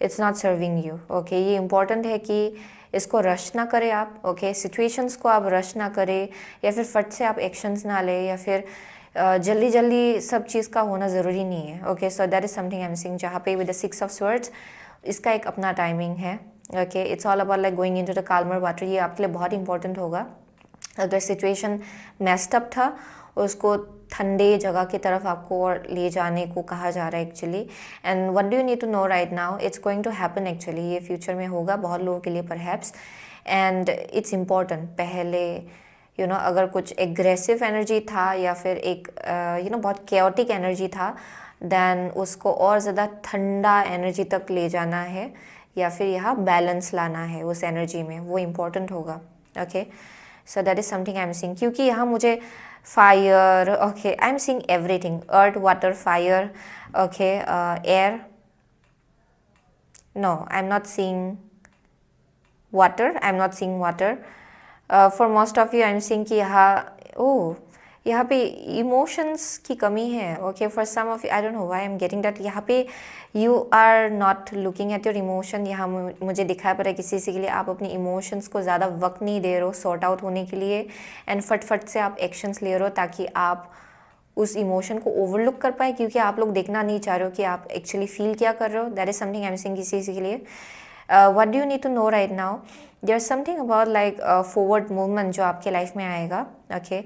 it's not serving you. Okay, ये इंपॉर्टेंट है कि इसको रश ना करें आप। ओके, सिचुएशंस को आप रश ना करें, या फिर फट से आप एक्शंस ना लें, या फिर जल्दी जल्दी सब चीज़ का होना ज़रूरी नहीं है। Okay, so that is something I am seeing जहाँ पे विद द 6 ऑफ स्वर्ड्स इसका एक अपना टाइमिंग है। Okay, it's all about like going into the calmer water. ये आपके लिए बहुत इंपॉर्टेंट होगा। अगर सिचुएशन मेस्ड अप था उसको ठंडे जगह की तरफ आपको और ले जाने को कहा जा रहा है actually. And what do you need to know right now, it's going to happen actually, ये फ्यूचर में होगा बहुत लोगों के लिए परहैप्स। एंड इट्स इम्पॉर्टेंट, पहले अगर कुछ एग्रेसिव एनर्जी था या फिर एक बहुत केओटिक एनर्जी था, देन उसको और ज़्यादा ठंडा एनर्जी तक ले जाना है, या फिर यहाँ बैलेंस लाना है उस एनर्जी में, वो इम्पॉर्टेंट होगा। Okay, so that is something I am seeing. क्योंकि यहाँ मुझे fire, okay, I am seeing everything, earth, water, fire, okay, air, no I am not seeing water, I am not seeing water. For most of you I am seeing कि यहाँ पे emotions की कमी है। Okay, for some of you I don't know why I am getting that, यहाँ पे you are not looking at your emotion. यहाँ मुझे दिखाई पड़ रहा है किसी के लिए आप अपनी इमोशंस को ज़्यादा वक्त नहीं दे रहे हो सॉर्ट आउट होने के लिए, एंड फट से आप एक्शंस ले रहे हो ताकि आप उस इमोशन को ओवरलुक कर पाए, क्योंकि आप लोग देखना नहीं चाह रहे हो कि आप एक्चुअली फील क्या कर रहे हो। That is something I am seeing किसी के लिए। What do you need to know right now, there is something about like forward movement जो आपके लाइफ में आएगा। ओके,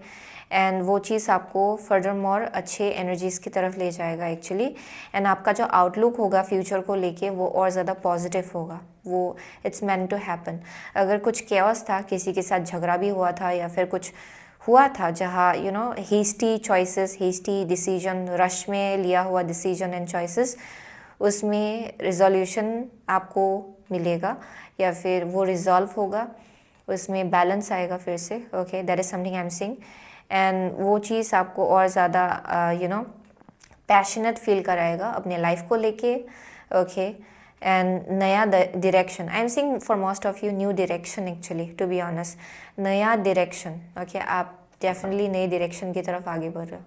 एंड वो चीज़ आपको फर्दर मोर अच्छे एनर्जीज़ की तरफ ले जाएगा एक्चुअली। एंड आपका जो आउटलुक होगा फ्यूचर को लेके वो और ज़्यादा पॉजिटिव होगा, वो इट्स मेंट टू हैपन। अगर कुछ केओस था, किसी के साथ झगड़ा भी हुआ था, या फिर कुछ हुआ था जहाँ hasty choices, hasty decision, rush में लिया हुआ डिसीजन एंड चॉइसेस, उसमें रिजोल्यूशन आपको मिलेगा, या फिर वो रिजॉल्व होगा, उसमें बैलेंस आएगा फिर से। Okay, that is something I am seeing. And वो चीज़ आपको और ज़्यादा पैशनेट फील कराएगा अपने लाइफ को लेके। ओके, एंड नया direction I am seeing for most of you, new direction actually, to be honest, नया डायरेक्शन। ओके, आप डेफिनेटली नई डायरेक्शन की तरफ आगे बढ़ रहे हो।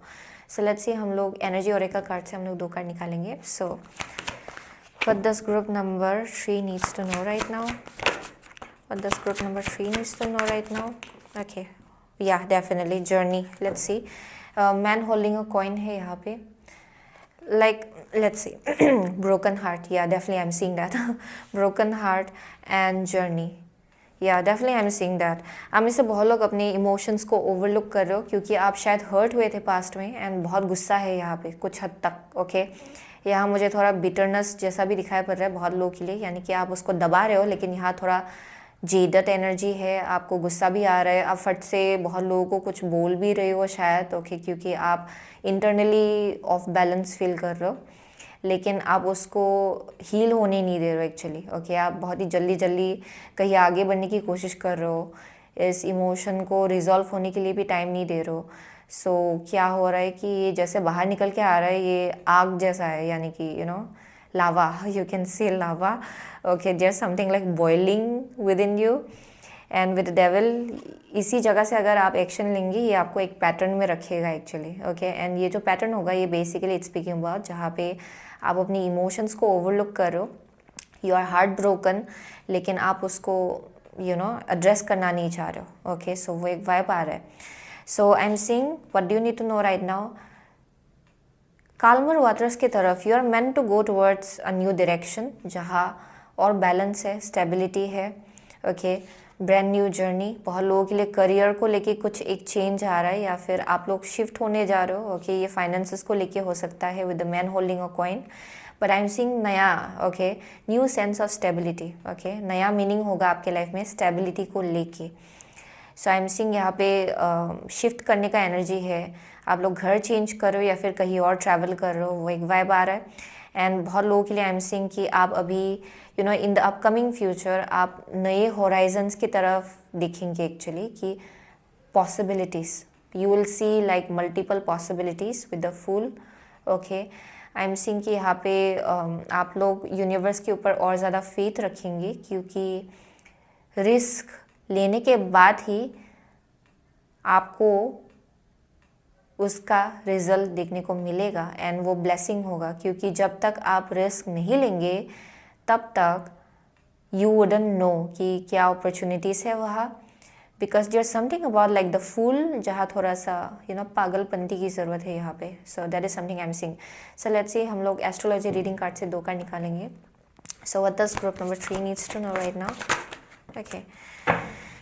सो लेट्स सी, हम लोग एनर्जी ओरेकल कार्ड से हम लोग 2 कार्ड निकालेंगे। So what does group number 3 needs to know right now, what does group number 3 needs to know right now? Okay, या definitely journey, let's see. Man holding a coin है यहाँ पे, like let's see broken heart, yeah definitely I'm seeing that broken heart and journey, yeah definitely I'm seeing that। आप में से बहुत लोग अपने इमोशंस को ओवरलुक कर रहे हो क्योंकि आप शायद हर्ट हुए थे पास्ट में एंड बहुत गुस्सा है यहाँ पे कुछ हद तक, ओके। यहाँ मुझे थोड़ा बिटरनेस जैसा भी दिखाई पड़ रहा है बहुत लोगों के लिए, यानी कि आप उसको दबा रहे हो, लेकिन यहाँ थोड़ा जेदत एनर्जी है, आपको गुस्सा भी आ रहा है, आप फट से बहुत लोगों को कुछ बोल भी रहे हो शायद, ओके, क्योंकि आप इंटरनली ऑफ बैलेंस फील कर रहे हो, लेकिन आप उसको हील होने नहीं दे रहे हो एक्चुअली, ओके। आप बहुत ही जल्दी जल्दी कहीं आगे बढ़ने की कोशिश कर रहे हो, इस इमोशन को रिजॉल्व होने के लिए भी टाइम नहीं दे रहे हो। सो क्या हो रहा है कि ये जैसे बाहर निकल के आ रहा है, ये आग जैसा है, यानी कि lava, you can say lava, okay, there's something like boiling within you and with the devil। इसी जगह से अगर आप एक्शन लेंगे ये आपको एक पैटर्न में रखेगा एक्चुअली, ओके। एंड ये जो पैटर्न होगा ये बेसिकली इट्स स्पीकिंग अबाउट जहाँ पे आप अपनी इमोशंस को ओवरलुक कर रहे हो, यू आर हार्ट ब्रोकन, लेकिन आप उसको एड्रेस करना नहीं चाह रहे हो, ओके। सो वो एक वाइब आ रहा है। So I am seeing what do you need to know right now, calmer waters की तरफ you are meant to go towards a new direction जहाँ और बैलेंस है, स्टेबिलिटी है, ओके। ब्रांड न्यू जर्नी, बहुत लोगों के लिए करियर को लेके कुछ एक चेंज आ रहा है या फिर आप लोग शिफ्ट होने जा रहे हो, ओके। ये फाइनेंसेस को लेके हो सकता है with the man holding a coin, but I am seeing नया, okay, new sense of stability, okay. नया मीनिंग होगा आपके लाइफ में स्टेबिलिटी को लेके। सो आई एम सीइंग यहाँ पे शिफ्ट करने का एनर्जी है, आप लोग घर चेंज कर रहे हो या फिर कहीं और ट्रैवल कर रहे हो, वो एक वाइब आ रहा है। एंड बहुत लोगों के लिए आई एम सीइंग कि आप अभी इन द अपकमिंग फ्यूचर आप नए होराइजन्स की तरफ देखेंगे एक्चुअली, कि possibilities you will see like multiple possibilities with the fool, okay. I am seeing कि यहाँ पे आप लोग यूनिवर्स के ऊपर और ज़्यादा फेथ रखेंगे क्योंकि रिस्क लेने के बाद ही आपको उसका रिजल्ट देखने को मिलेगा एंड वो ब्लेसिंग होगा, क्योंकि जब तक आप रिस्क नहीं लेंगे तब तक यू वुडंट नो कि क्या अपॉर्चुनिटीज़ है वहाँ, because there something about like the fool जहाँ थोड़ा सा पागलपंती की ज़रूरत है यहाँ पे। So that is something I am seeing. So let's see, हम लोग एस्ट्रोलॉजी रीडिंग कार्ड से 2 कार्ड निकालेंगे। So what does group number 3 needs to know right now, okay.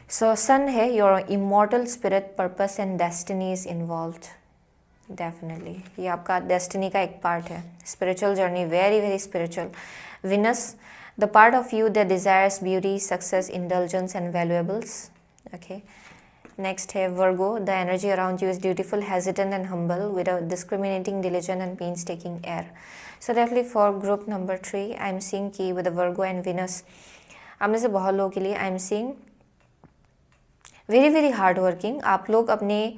So sun है, your immortal spirit, purpose and destiny is involved, definitely ये आपका destiny का एक part है, spiritual journey, very very spiritual. Venus, the part of you that desires beauty, success, indulgence and valuables, okay. Next है Virgo, the energy around you is beautiful, hesitant and humble with a discriminating, diligent and painstaking air. So definitely for group number 3 I am seeing की with Virgo and Venus, आप में से बहुत लोगों के लिए I am seeing very very hard working, आप लोग अपने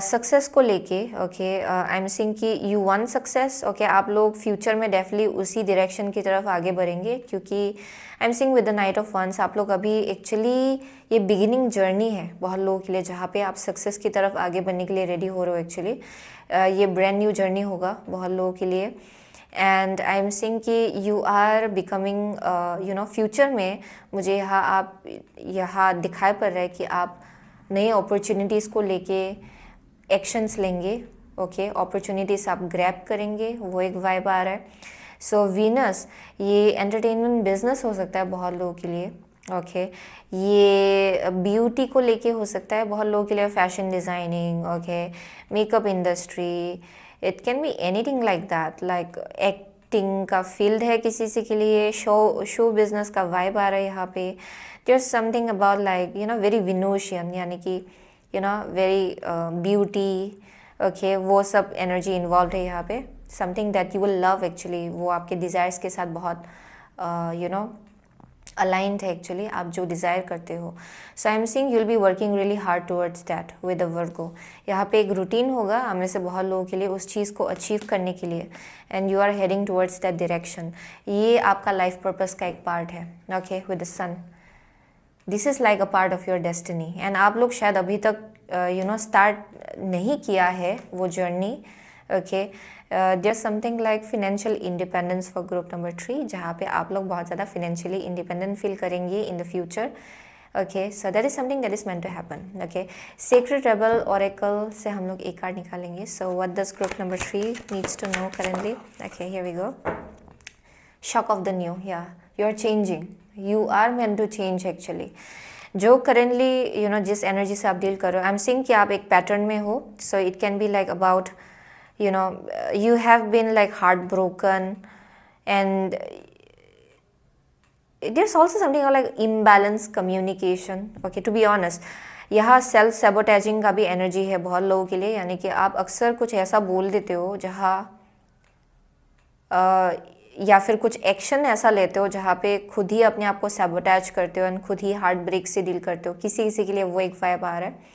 सक्सेस को लेके, ओके, आई एम सीइंग कि यू वांट सक्सेस, ओके। आप लोग फ्यूचर में डेफिनेटली उसी डायरेक्शन की तरफ आगे बढ़ेंगे क्योंकि I am seeing with the knight of wands आप लोग अभी एक्चुअली ये बिगिनिंग जर्नी है बहुत लोगों के लिए जहाँ पे आप सक्सेस की तरफ आगे बढ़ने के लिए रेडी हो रहे हो एक्चुअली। ये ब्रांड न्यू जर्नी होगा बहुत लोगों के लिए एंड आई एम सीइंग कि यू आर बिकमिंग फ्यूचर में मुझे यहाँ दिखाई पड़ रहा है कि आप नए अपॉर्चुनिटीज़ को लेके एक्शंस लेंगे, ओके। अपॉर्चुनिटीज़ आप ग्रैब करेंगे, वो एक वाइब आ रहा है। सो वीनस, ये एंटरटेनमेंट बिजनेस हो सकता है बहुत लोगों के लिए, ओके। ये ब्यूटी को लेके हो सकता है बहुत लोगों के लिए, fashion designing, okay, makeup industry, it can be anything like that, like acting का फील्ड है किसी के लिए, शो बिजनेस का वाइब आ रहा है यहाँ पे। There something about like very Venusian, यानी कि वेरी ब्यूटी, ओके, वो सब एनर्जी इन्वॉल्व है यहाँ पे। Something that you will love actually, वो आपके डिज़ायर्स के साथ बहुत अलाइंड है एक्चुअली, आप जो डिज़ायर करते हो। So I am seeing you will be working really hard towards that with a Virgo. यहाँ पे एक रूटीन होगा हम में से बहुत लोगों के लिए उस चीज़ को अचीव करने के लिए and you are heading towards that direction. ये आपका लाइफ पर्पस का एक पार्ट है, okay, with the sun. This is like a part of your destiny and आप लोग शायद अभी तक स्टार्ट नहीं किया है वो journey, okay. There something like financial independence for group number 3 जहाँ पे आप लोग बहुत ज़्यादा फिनेंशियली इंडिपेंडेंट फील करेंगे in the future, okay, so that is something that is meant to happen. Okay, secret rebel oracle से हम लोग एक कार्ड निकालेंगे. So what does group number 3 needs to know currently. Okay, here we go. Shock of the new. Yeah, you are changing, you are meant to change actually. जो currently जिस energy से आप deal कर रहे हो, I am seeing कि आप एक पैटर्न में हो. So it can be like about you have been like heartbroken, and there's also something like imbalanced communication. Okay, to be honest, यहाँ सेल्फ सेबोटेजिंग का भी एनर्जी है बहुत लोगों के लिए. यानी कि आप अक्सर कुछ ऐसा बोल देते हो जहाँ या फिर कुछ एक्शन ऐसा लेते हो जहाँ पे खुद ही अपने आप को सेबोटेज करते हो एंड खुद ही हार्ट ब्रेक से डील करते हो. किसी किसी के लिए वो एक वाइब आ रहा है.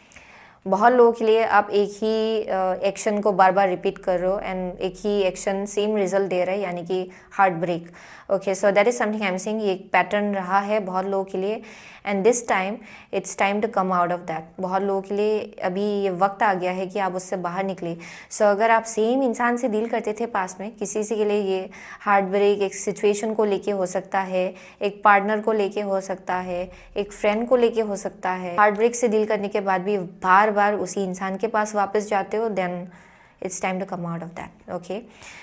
बहुत लोगों के लिए आप एक ही एक्शन को बार बार रिपीट कर रहे हो एंड एक ही एक्शन सेम रिजल्ट दे रहा है, यानी कि heart break. Okay, so that is something I am saying. ये एक पैटर्न रहा है बहुत लोगों के लिए and this time it's time to come out of that. बहुत लोगों के लिए अभी ये वक्त आ गया है कि आप उससे बाहर निकले. सो अगर आप सेम इंसान से डील करते थे पास में, किसी के लिए ये हार्ट ब्रेक एक सिचुएशन को लेके हो सकता है, एक पार्टनर को लेके हो सकता है, एक फ्रेंड को लेके हो सकता है. हार्ट ब्रेक से डील करने के बाद भी बार बार उसी इंसान के पास वापस जाते हो, then it's time to come out of that. Okay,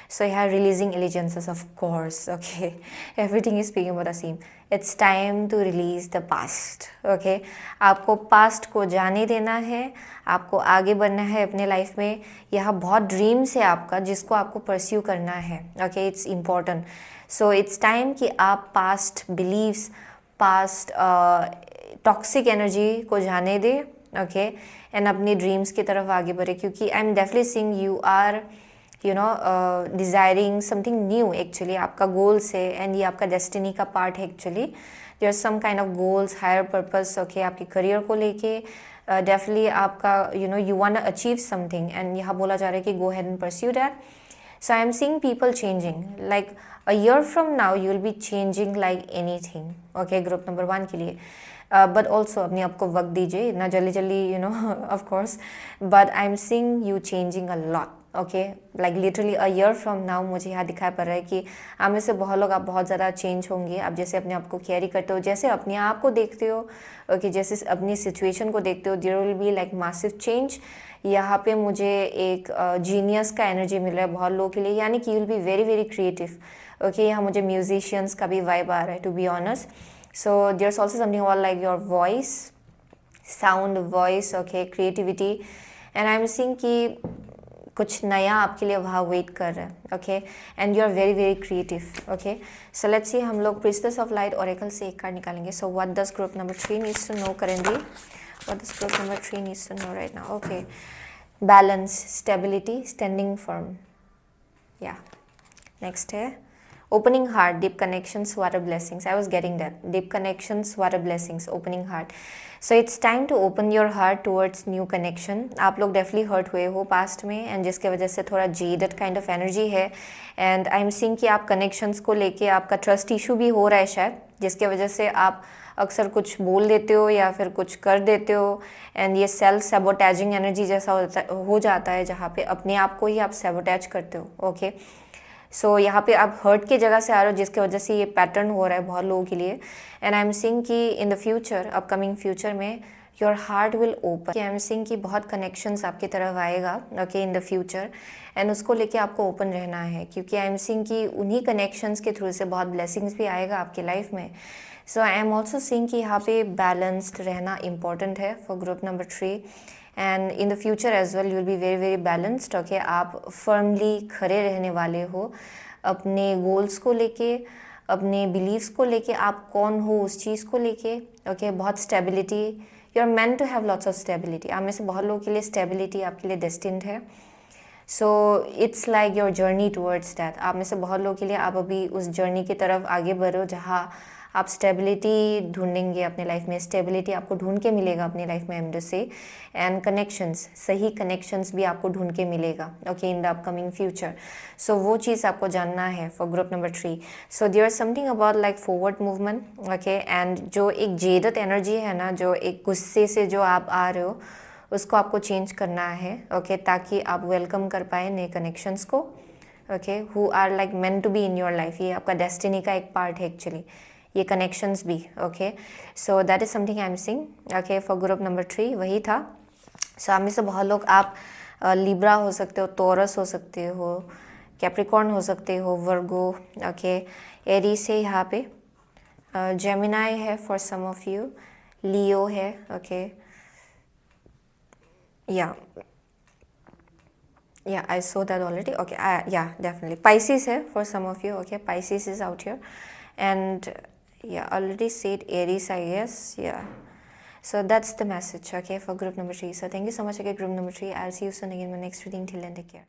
so you are releasing allegiances, of course. Okay, everything is speaking about the same. It's time to release the past. Okay, आपको पास्ट को जाने देना है, आपको आगे बढ़ना है अपने लाइफ में. यह बहुत ड्रीम्स है आपका जिसको आपको परस्यू करना है. Okay, it's important. So it's time कि आप past beliefs, past toxic energy को जाने दे. ओके, एंड अपनी ड्रीम्स की तरफ आगे बढ़े, क्योंकि I am definitely seeing you are desiring something new. Actually आपका गोल्स है एंड ये आपका डेस्टिनी का पार्ट है. Actually there some kind of goals, higher purpose. Okay, आपके करियर को लेके डेफिनेटली आपका you want to achieve something and यहाँ बोला जा रहा है कि go ahead and pursue that. So I am seeing people changing. Like a year from now you will be changing like anything. Okay, group number 1 के लिए. But also अपने आप को वक्त दीजिए, इतना जल्दी जल्दी of course. But I am seeing you changing a lot. Okay, like literally a year from now मुझे यहाँ दिखाई पड़ रहा है कि आप में से बहुत लोग आप बहुत ज़्यादा चेंज होंगे. आप जैसे अपने आप को कैरी करते हो, जैसे अपने आप को देखते हो, ओके, जैसे अपनी सिचुएशन को देखते हो, there will be like massive change. यहाँ पे मुझे एक जीनियस का एनर्जी मिल रहा है बहुत लोगों के लिए, यानी कि you will be very very creative. Okay, यहाँ मुझे म्यूजिशियंस का भी वाइब आ रहा है, to be honest. So there's also something about like your voice, sound, voice, okay, creativity, and I'm seeing कि कुछ नया आपके लिए वहाँ वेट कर रहा है. Okay, and you are very very creative. Okay, so let's see, हम लोग प्रिंसेस ऑफ लाइट ओरेकल से एक कार्ड निकालेंगे. So what does group number 3 needs to know currently. What does group number 3 needs to know right now. Okay, balance, stability, standing firm. Yeah, next है opening heart, deep connections, what a blessings. I was getting that. Deep connections, what a blessings. Opening heart. So it's time to open your heart towards new connection. आप लोग definitely hurt हुए हो past में and जिसके वजह से थोड़ा जेडड kind of energy है. एंड आई एम सीइंग कि आप कनेक्शंस को लेके आपका ट्रस्ट इशू भी हो रहा है शायद, जिसके वजह से आप अक्सर कुछ बोल देते हो या फिर कुछ कर देते हो एंड ये सेल्फ सेबोटेजिंग एनर्जी जैसा हो जाता है जहाँ पे अपने आप को ही आप सेबोटेज करते हो. ओके, सो यहाँ पे आप हर्ट की जगह से आ रहे हो जिसकी वजह से ये पैटर्न हो रहा है बहुत लोगों के लिए. एंड आई एम सीइंग कि in the future, upcoming future में your heart will open. I am seeing कि बहुत कनेक्शंस आपकी तरफ आएगा. Okay, in the future, and उसको लेके आपको ओपन रहना है, क्योंकि आई एम सीइंग कि उन्हीं कनेक्शंस के थ्रू से बहुत ब्लेसिंग्स भी आएगा आपकी लाइफ में. So I am also seeing कि यहाँ पे बैलेंस्ड रहना इंपॉर्टेंट है for group number 3. And in the future as well you will be very very balanced. Okay, आप फर्मली खड़े रहने वाले हो अपने गोल्स को लेके, अपने बिलीव्स को लेके, आप कौन हो उस चीज़ को लेके. ओके, बहुत stability, you are meant to have lots of stability. आप में से बहुत लोगों के लिए स्टेबिलिटी आपके लिए डेस्टिन्ड है. So it's like your journey towards that. आप में से बहुत लोगों के लिए आप अभी उस जर्नी की तरफ आगे बढ़ो जहाँ आप स्टेबिलिटी ढूंढेंगे अपने लाइफ में. स्टेबिलिटी आपको ढूंढ के मिलेगा अपनी लाइफ में, एम डू से. एंड कनेक्शंस, सही कनेक्शंस भी आपको ढूंढ के मिलेगा. Okay, in the upcoming future. So वो चीज़ आपको जानना है for group number 3. So there is something about like forward movement. Okay, and जो एक जेदत एनर्जी है ना, जो एक गुस्से से जो आप आ रहे हो, उसको आपको चेंज करना है. ओके, ताकि आप वेलकम कर पाए नए कनेक्शंस को. Okay, who are like meant to be in your life. ये आपका डेस्टिनी का एक पार्ट है एक्चुअली. ये कनेक्शंस भी, okay. So that is something I am seeing. Okay, for group number 3 वही था. सो आप में से बहुत लोग आप लिब्रा हो सकते हो, टॉरस हो सकते हो, कैप्रिकॉर्न हो सकते हो, वर्गो, ओके. एरीज है यहाँ पे, जेमिनाई है फॉर सम ऑफ यू, लियो है, ओके. या yeah, I saw that already. Okay, yeah, definitely Pisces here for some of you. Okay, Pisces is out here. And yeah, already said Aries, I guess. Yeah, so that's the message, okay, for group number 3. So thank you so much, okay, group number 3. I'll see you soon again in my next reading. Till then, take care.